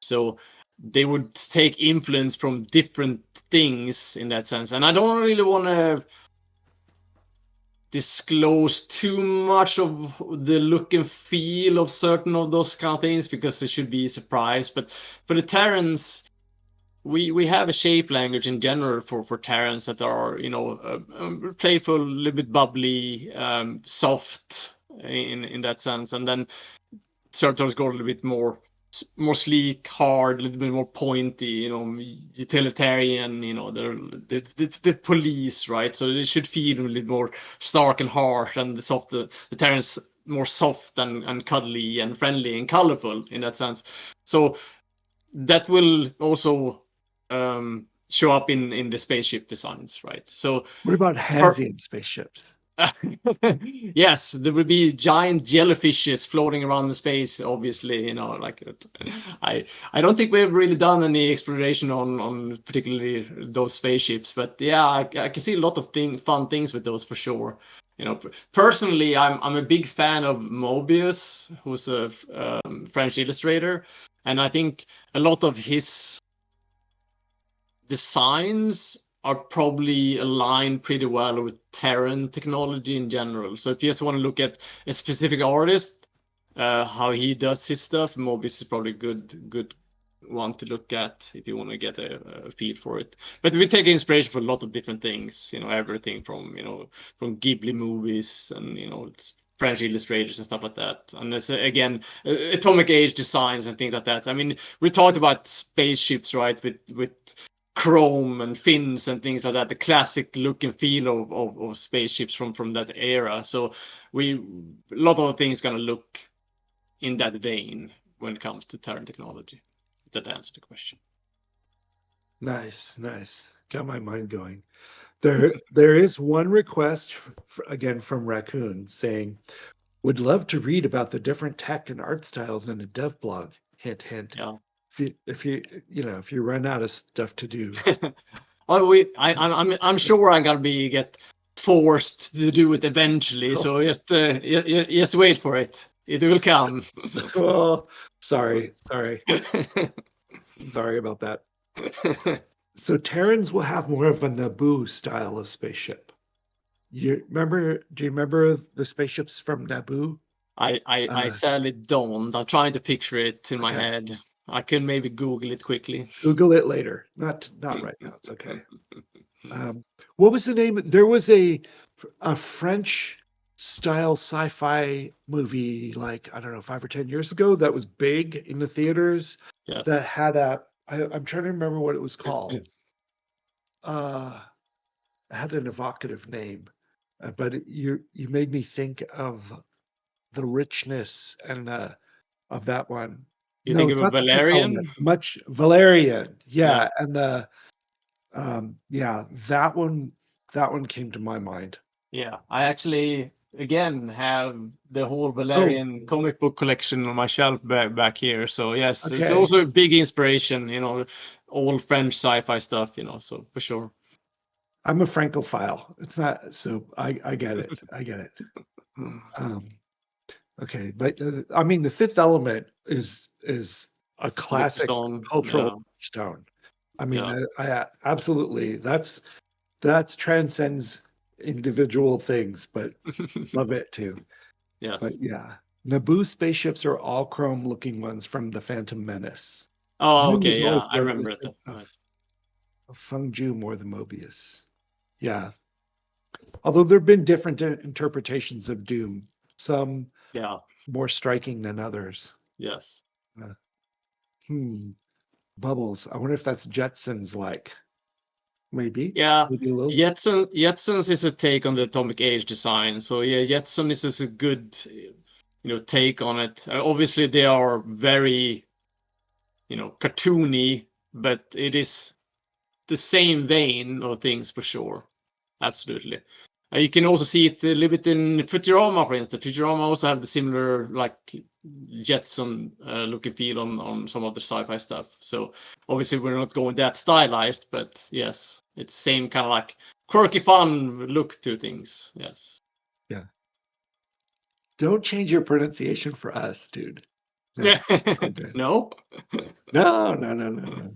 So they would take influence from different things in that sense, and I don't really want to disclose too much of the look and feel of certain of those kind of things because it should be a surprise. But for the Terrans, we have a shape language in general for Terrans that are playful, a little bit bubbly, soft in that sense, and then Servitors go a little bit more sleek, hard, a little bit more pointy, utilitarian, they're the police, right? So they should feel a little more stark and harsh, and the Terrans more soft and cuddly and friendly and colorful in that sense. So that will also show up in the spaceship designs, right? So What about Hansian spaceships? Yes, there will be giant jellyfishes floating around the space. Obviously, like I don't think we've really done any exploration on particularly those spaceships, but yeah, I can see a lot of fun things with those for sure. Personally, I'm a big fan of Mobius, who's a French illustrator, and I think a lot of his designs are probably aligned pretty well with Terran technology in general. So if you just want to look at a specific artist, how he does his stuff, Mobius is probably a good one to look at if you want to get a feel for it. But we take inspiration for a lot of different things, everything from from Ghibli movies and French illustrators and stuff like that. And there's again atomic age designs and things like that. I mean, we talked about spaceships, right? With chrome and fins and things like that, the classic look and feel of spaceships from that era. So a lot of things gonna look in that vein when it comes to Terran technology. That answered the question. Nice. Got my mind going. There is one request again from Raccoon saying, would love to read about the different tech and art styles in a dev blog. Hint, hint. Yeah. If you run out of stuff to do. I'm sure I'm gonna get forced to do it eventually. So just wait for it. It will come. Oh, sorry about that. So Terrans will have more of a Naboo style of spaceship. Do you remember the spaceships from Naboo? I sadly don't. I'm trying to picture it in my head. I can maybe Google it quickly. Google it later. Not right now. It's okay. What was the name? There was a French style sci-fi movie, like, I don't know, 5 or 10 years ago, that was big in the theaters. Yes. That had I'm trying to remember what it was called. It had an evocative name, but you made me think of the richness and of that one. You No, think it's of a not the Fifth Valerian? Element. Much Valerian, Yeah. and the that one came to my mind. Yeah, I actually again have the whole Oh, Valerian comic book collection on my shelf back here. So yes, it's okay. also a big inspiration, all French sci-fi stuff, so for sure. I'm a Francophile. It's not so I get it. I get it. Okay, but I mean, the Fifth Element is a classic Stone, cultural stone. I mean, yeah. I absolutely that's transcends individual things, but love it too. But Yes. yeah, Naboo spaceships are all chrome looking ones from the Phantom Menace. Oh, Mine was okay, always yeah, I remember it. Right. of Feng Ju more than Mobius. Yeah. Although there have been different interpretations of Doom, some Yeah. more striking than others. Yes. Bubbles. I wonder if that's Jetsons like. maybe. Yeah, Maybe a little. Jetsons is a take on the atomic age design. So yeah, Jetson is a good, take on it. Obviously, they are very, cartoony, but it is the same vein of things for sure. Absolutely. You can also see it a little bit in Futurama, for instance. Futurama also have the similar like Jetson look and feel on some of the sci-fi stuff. So obviously we're not going that stylized, but yes, it's same kind of like quirky, fun look to things. Yes. Yeah. Don't change your pronunciation for us, dude. No, it's all good. No. No.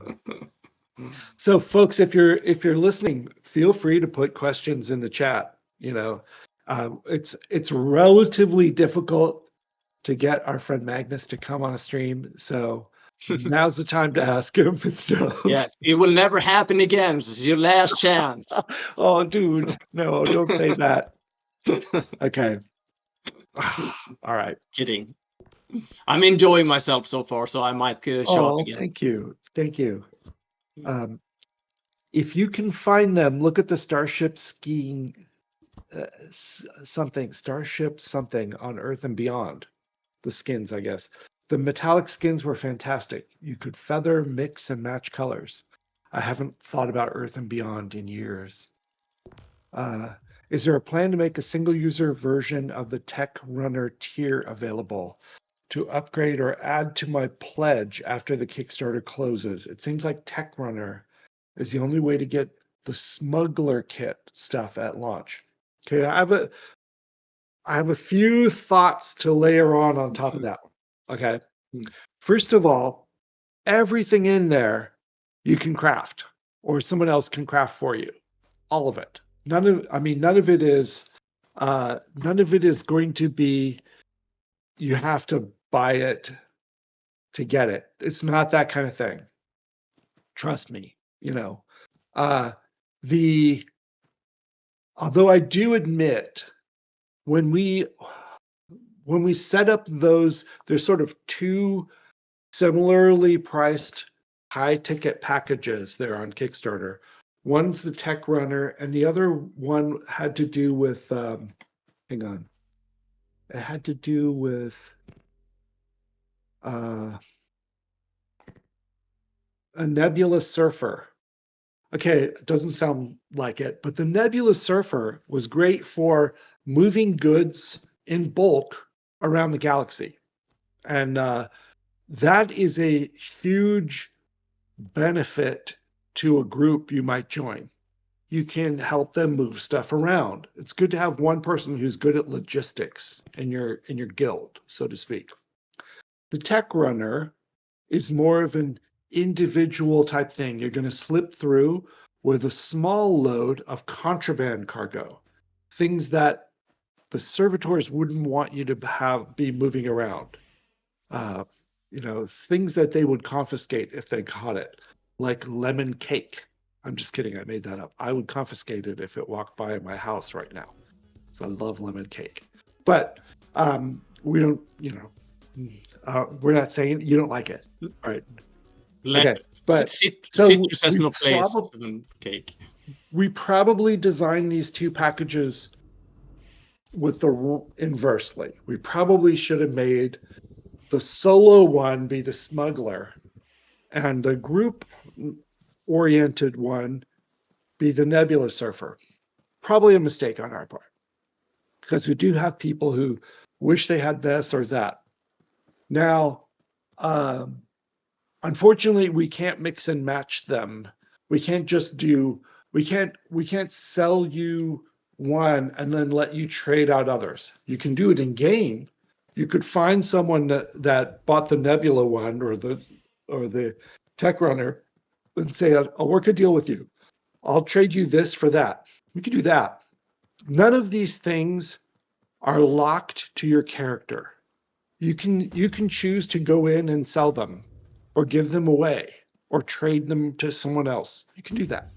So, folks, if you're listening, feel free to put questions in the chat. It's relatively difficult to get our friend Magnus to come on a stream, so now's the time to ask him and stuff. Yes, it will never happen again. This is your last chance. Oh, dude, no, don't say that. Okay. All right. Kidding. I'm enjoying myself so far, so I might show up again. Thank you. If you can find them, look at the Starship skiing Starship something on Earth and Beyond. The skins, I guess. The metallic skins were fantastic. You could feather, mix, and match colors. I haven't thought about Earth and Beyond in years. Is there a plan to make a single-user version of the Tech Runner tier available to upgrade or add to my pledge after the Kickstarter closes? It seems like Tech Runner is the only way to get the smuggler kit stuff at launch. Okay, I have a few thoughts to layer on top of that one. Okay. First of all, everything in there you can craft or someone else can craft for you. All of it. None of it is going to be you have to buy it to get it. It's not that kind of thing. Trust me, although I do admit when we set up those, there's sort of two similarly priced high ticket packages there on Kickstarter. One's the Tech Runner, and the other one had to do with hang on. It had to do with a Nebula Surfer. Okay, it doesn't sound like it, but the Nebula Surfer was great for moving goods in bulk around the galaxy. And that is a huge benefit to a group you might join. You can help them move stuff around. It's good to have one person who's good at logistics in your guild, so to speak. The Tech Runner is more of an individual type thing. You're going to slip through with a small load of contraband cargo, things that the servitors wouldn't want you to be moving around. Things that they would confiscate if they caught it, like lemon cake. I'm just kidding. I made that up. I would confiscate it if it walked by my house right now. So I love lemon cake. But we don't, we're not saying you don't like it. All right. Okay. But citrus has no place in cake. We probably designed these two packages with the inversely. We probably should have made the solo one be the smuggler and the group oriented one be the Nebula Surfer. Probably a mistake on our part, because we do have people who wish they had this or that. Now, unfortunately, we can't mix and match them. We can't just we can't sell you one and then let you trade out others. You can do it in game. You could find someone that bought the Nebula one or the Tech Runner and say, I'll work a deal with you. I'll trade you this for that. We could do that. None of these things are locked to your character. You can choose to go in and sell them or give them away or trade them to someone else. You can do that.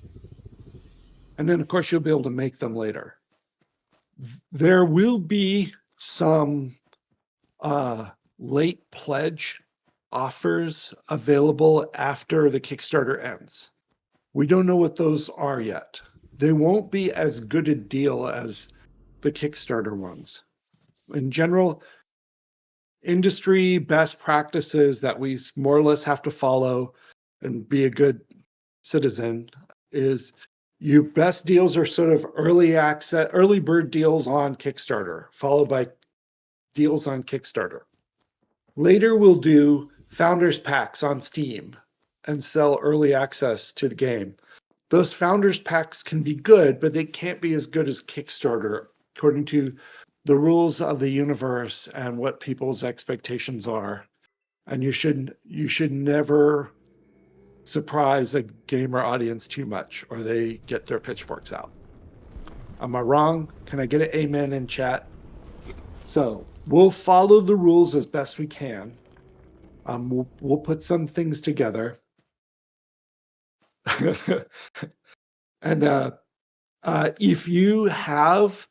And then, of course, you'll be able to make them later. There will be some late pledge offers available after the Kickstarter ends. We don't know what those are yet. They won't be as good a deal as the Kickstarter ones. In general, industry best practices that we more or less have to follow and be a good citizen is your best deals are sort of early access, early bird deals on Kickstarter, followed by deals on Kickstarter. Later, we'll do founders packs on Steam and sell early access to the game. Those founders packs can be good, but they can't be as good as Kickstarter, according to the rules of the universe and what people's expectations are. And you should never surprise a gamer audience too much, or they get their pitchforks out. Am I wrong? Can I get an amen in chat? So we'll follow the rules as best we can. We'll put some things together. And if you have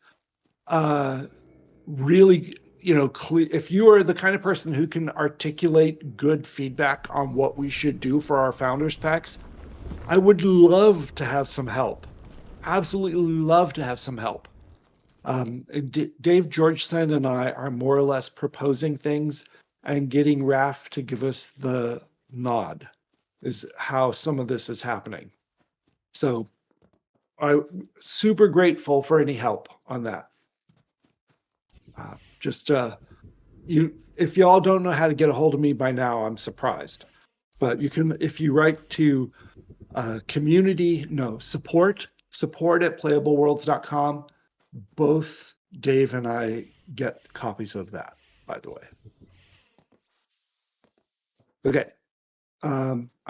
really, if you are the kind of person who can articulate good feedback on what we should do for our founders packs, I would love to have some help. Absolutely love to have some help. Dave Georgeson and I are more or less proposing things and getting Raf to give us the nod is how some of this is happening. So I'm super grateful for any help on that. If y'all don't know how to get a hold of me by now, I'm surprised. But you can, if you write to support at playableworlds.com, both Dave and I get copies of that, by the way. Okay.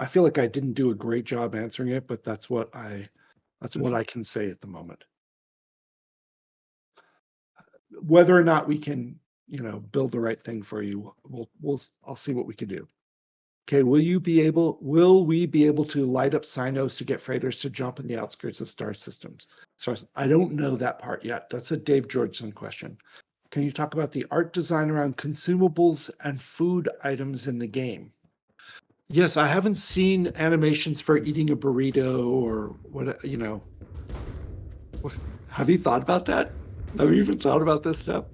I feel like I didn't do a great job answering it, but that's what I can say at the moment. Whether or not we can, build the right thing for you, I'll see what we can do. Okay, will we be able to light up sinos to get freighters to jump in the outskirts of star systems? I don't know that part yet. That's a Dave Georgeson question. Can you talk about the art design around consumables and food items in the game? Yes, I haven't seen animations for eating a burrito or what, Have you thought about that? Have you even thought about this stuff?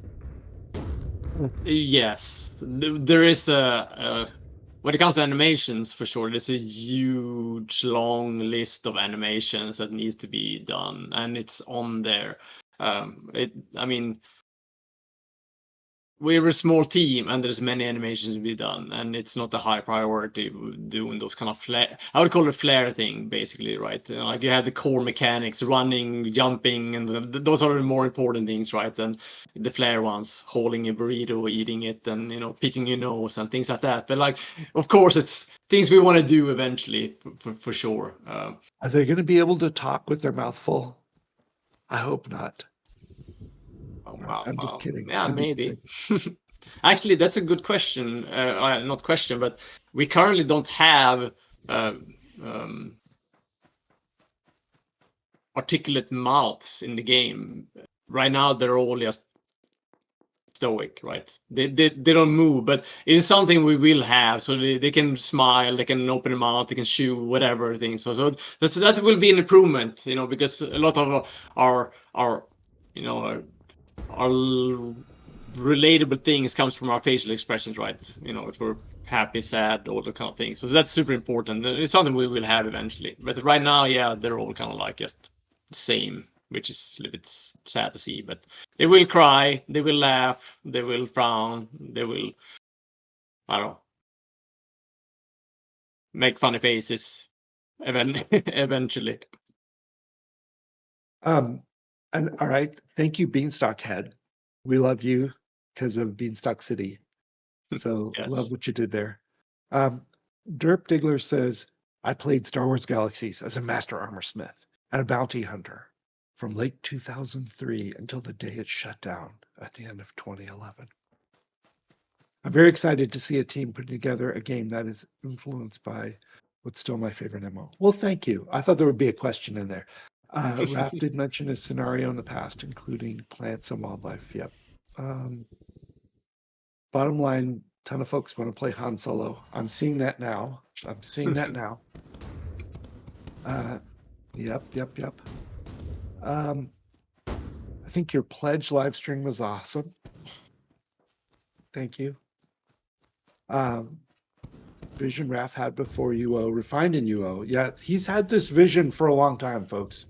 Yes, there is when it comes to animations, for sure, there's a huge long list of animations that needs to be done, and it's on there. I mean, we're a small team, and there's many animations to be done, and it's not a high priority doing those kind of flare. I would call it flare thing, basically, right? Like you have the core mechanics, running, jumping, and those are the more important things, right? Than the flare ones, holding a burrito, eating it, and picking your nose and things like that. But like, of course, it's things we want to do eventually, for sure. Are they going to be able to talk with their mouth full? I hope not. I'm just kidding. Yeah, maybe. Actually, that's a good question. Not question, but we currently don't have articulate mouths in the game. Right now, they're all just stoic, right? They don't move, but it is something we will have. So they can smile, they can open their mouth, they can chew, whatever things. So that will be an improvement, because a lot of our relatable things comes from our facial expressions, right? If we're happy, sad, all the kind of things. So that's super important. It's something we will have eventually. But right now, yeah, they're all kind of like just the same, which is a little bit sad to see. But they will cry, they will laugh, they will frown, they will, I don't know, make funny faces eventually. And all right, thank you, Beanstalk Head. We love you because of Beanstalk City. So Yes. Love what you did there. Derp Diggler says, I played Star Wars Galaxies as a master armorsmith and a bounty hunter from late 2003 until the day it shut down at the end of 2011. I'm very excited to see a team putting together a game that is influenced by what's still my favorite MMO. Well, thank you. I thought there would be a question in there. Raph did mention a scenario in the past, including plants and wildlife. Yep. Bottom line, ton of folks want to play Han Solo. I'm seeing that now. Yep. I think your pledge live stream was awesome. Thank you. Vision Raf had before UO, refined in UO. Yeah, he's had this vision for a long time, folks.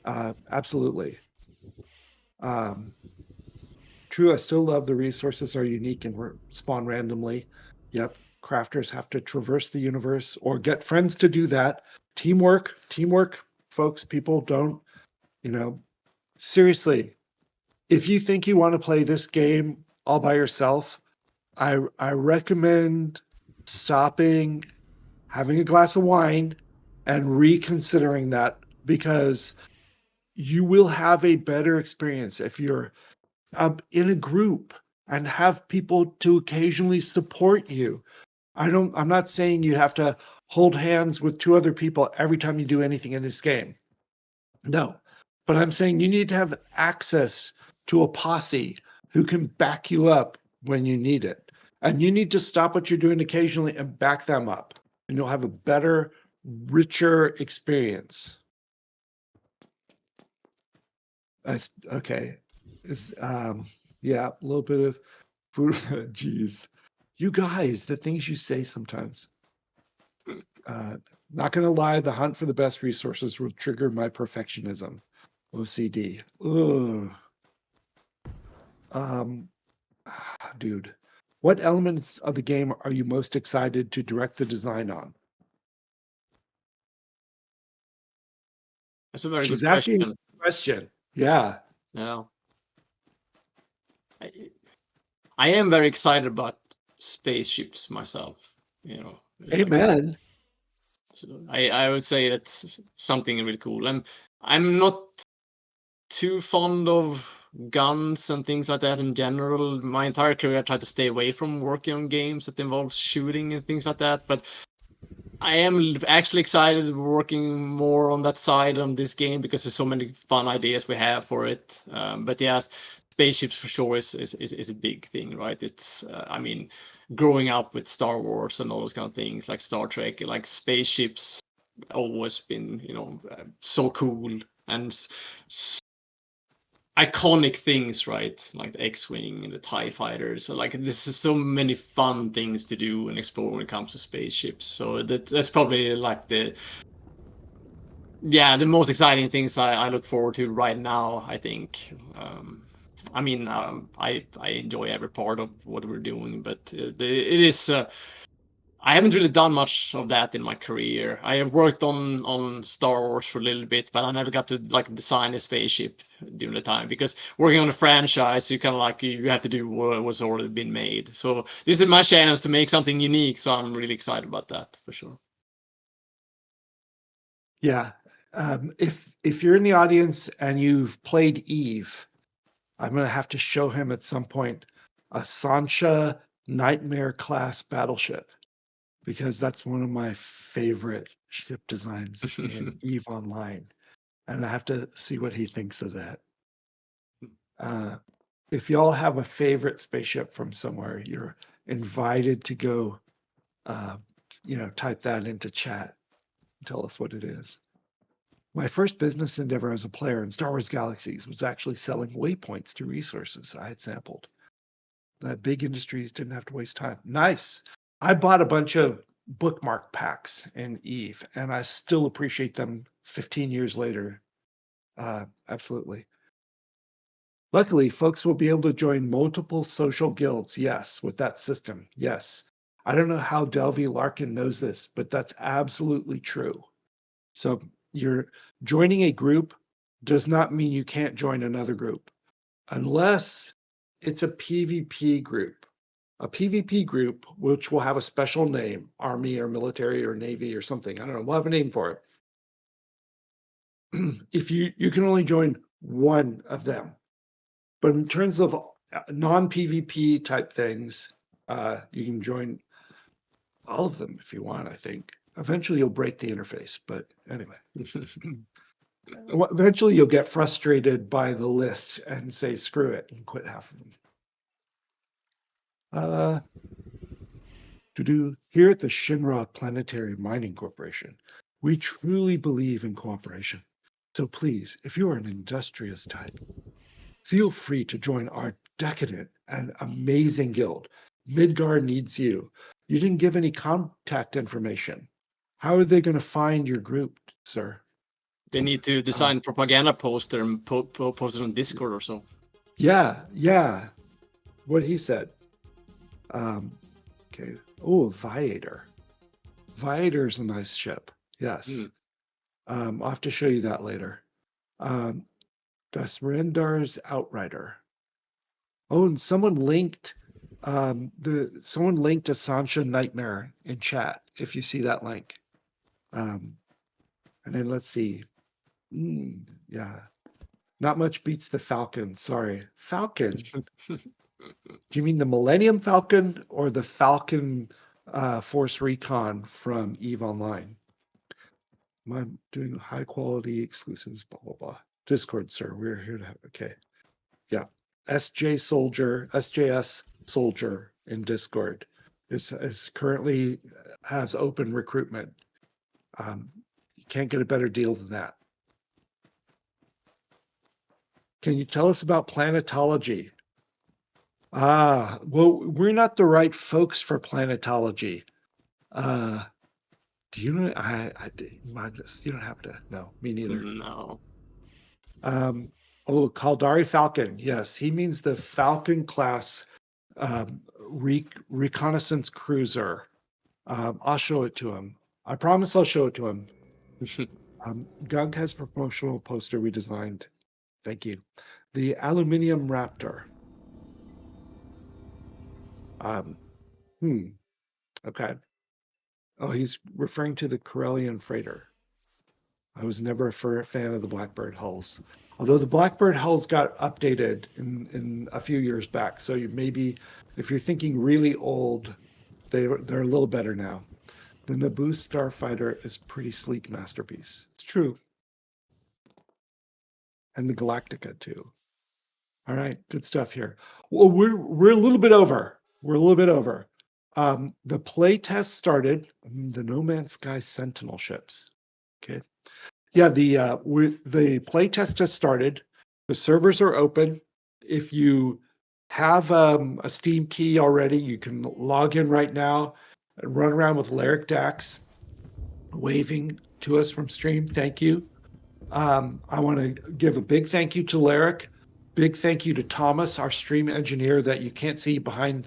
Absolutely. True, I still love the resources are unique and spawn randomly. Yep, crafters have to traverse the universe or get friends to do that. Teamwork, folks. People don't, seriously, if you think you want to play this game all by yourself, I recommend stopping, having a glass of wine, and reconsidering that, because you will have a better experience if you're in a group and have people to occasionally support you. I'm not saying you have to hold hands with 2 other people every time you do anything in this game. No, but I'm saying you need to have access to a posse who can back you up when you need it. And you need to stop what you're doing occasionally and back them up. And you'll have a better, richer experience. Okay. Yeah, a little bit of food. Geez. You guys, the things you say sometimes. Not gonna lie, the hunt for the best resources will trigger my perfectionism. OCD. Ugh. Dude, what elements of the game are you most excited to direct the design on? That's a very She's good asking question. a question. Yeah. Yeah. I am very excited about spaceships myself, Amen. so I would say that's something really cool. And I'm not too fond of guns and things like that in general. My entire career I tried to stay away from working on games that involves shooting and things like that, but I am actually excited working more on that side on this game because there's so many fun ideas we have for it. But yeah, spaceships for sure is a big thing, right? It's I mean, growing up with Star Wars and all those kind of things like Star Trek, like spaceships always been so cool and iconic things, right? Like the X-wing and the TIE fighters. So like this is so many fun things to do and explore when it comes to spaceships. So that's probably like the most exciting things I look forward to right now, I think. I enjoy every part of what we're doing, but it is I haven't really done much of that in my career. I have worked on Star Wars for a little bit, but I never got to like design a spaceship during the time because working on a franchise, you kind of like you have to do what was already been made. So this is my chance to make something unique. So I'm really excited about that for sure. Yeah. If you're in the audience and you've played Eve, I'm gonna have to show him at some point a Sancha Nightmare class battleship, because that's one of my favorite ship designs in Eve Online, and I have to see what he thinks of that. If y'all have a favorite spaceship from somewhere, you're invited to go, type that into chat and tell us what it is. My first business endeavor as a player in Star Wars Galaxies was actually selling waypoints to resources I had sampled. That big industries didn't have to waste time. Nice. I bought a bunch of bookmark packs in Eve, and I still appreciate them 15 years later. Absolutely. Luckily, folks will be able to join multiple social guilds. Yes, with that system. Yes. I don't know how Delvey Larkin knows this, but that's absolutely true. So you're joining a group does not mean you can't join another group unless it's a PvP group. A PvP group, which will have a special name, Army or military or Navy or something. I don't know. We'll have a name for it. If you can only join one of them. But in terms of non-PvP type things, you can join all of them if you want, I think. Eventually you'll break the interface, but anyway. Eventually you'll get frustrated by the list and say, screw it, and quit half of them. Here at the Shinra Planetary Mining Corporation, We truly believe in cooperation. So please, if you are an industrious type, feel free to join our decadent and amazing guild. Midgar needs you. You didn't give any contact information. How are they going to find your group, sir? They need to design propaganda poster and post it on Discord or so. Yeah. What he said. Okay. Oh, Viator. Viator's a nice ship. Yes. I'll have to show you that later. Das Rendar's Outrider. Oh, and someone linked someone linked a Sancha Nightmare in chat, if you see that link. And then let's see. Yeah. Not much beats the Falcon. Sorry. Falcon. Do you mean the Millennium Falcon or the Falcon Force Recon from EVE Online? I'm doing high quality exclusives, blah, blah, blah. Discord, sir. We're here to have, okay. Yeah. SJS Soldier in Discord is currently has open recruitment. You can't get a better deal than that. Can you tell us about planetology? Well, we're not the right folks for planetology. Do you know? Magnus, you don't have to. No, me neither. No. Caldari Falcon. Yes, he means the Falcon class reconnaissance cruiser. I'll show it to him. I promise I'll show it to him. Gunk has promotional poster we designed. Thank you. The Aluminium Raptor. Okay. Oh, he's referring to the Corellian freighter. I was never a fan of the Blackbird hulls. Although the Blackbird hulls got updated in a few years back. So you maybe, if you're thinking really old, they're a little better now. The Naboo Starfighter is pretty sleek masterpiece. It's true. And the Galactica too. All right, good stuff here. Well, we're a little bit over. The play test started. The No Man's Sky Sentinel ships. Okay. Yeah, the play test has started. The servers are open. If you have a Steam key already, you can log in right now and run around with Lyric Dax waving to us from stream. Thank you. I want to give a big thank you to Lyric. Big thank you to Thomas, our stream engineer that you can't see behind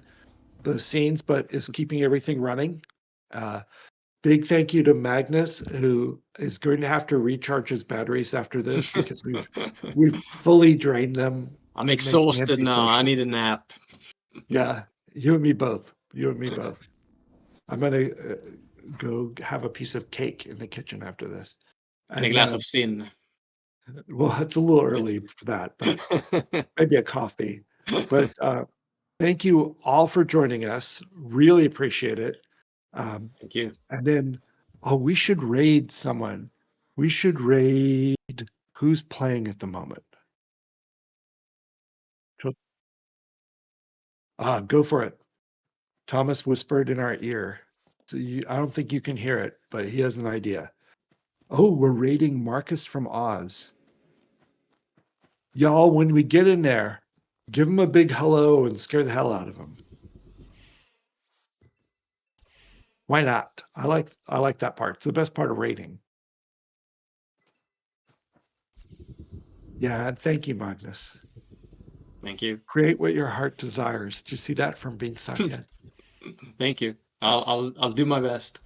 the scenes, but is keeping everything running. Big thank you to Magnus, who is going to have to recharge his batteries after this because we've fully drained them. I'm exhausted now. I need a nap. Yeah, you and me both. I'm gonna go have a piece of cake in the kitchen after this. And a glass of sin. Well, it's a little early for that, but maybe a coffee. But thank you all for joining us. Really appreciate it. Thank you. And then, we should raid someone. We should raid who's playing at the moment. Go for it. Thomas whispered in our ear. So I don't think you can hear it, but he has an idea. Oh, we're raiding Marcus from Oz. Y'all, when we get in there, give him a big hello and scare the hell out of him. Why not? I like that part. It's the best part of raiding. Yeah, thank you, Magnus. Thank you. Create what your heart desires. Did you see that from Beanstalk yet? Thank you. I'll do my best.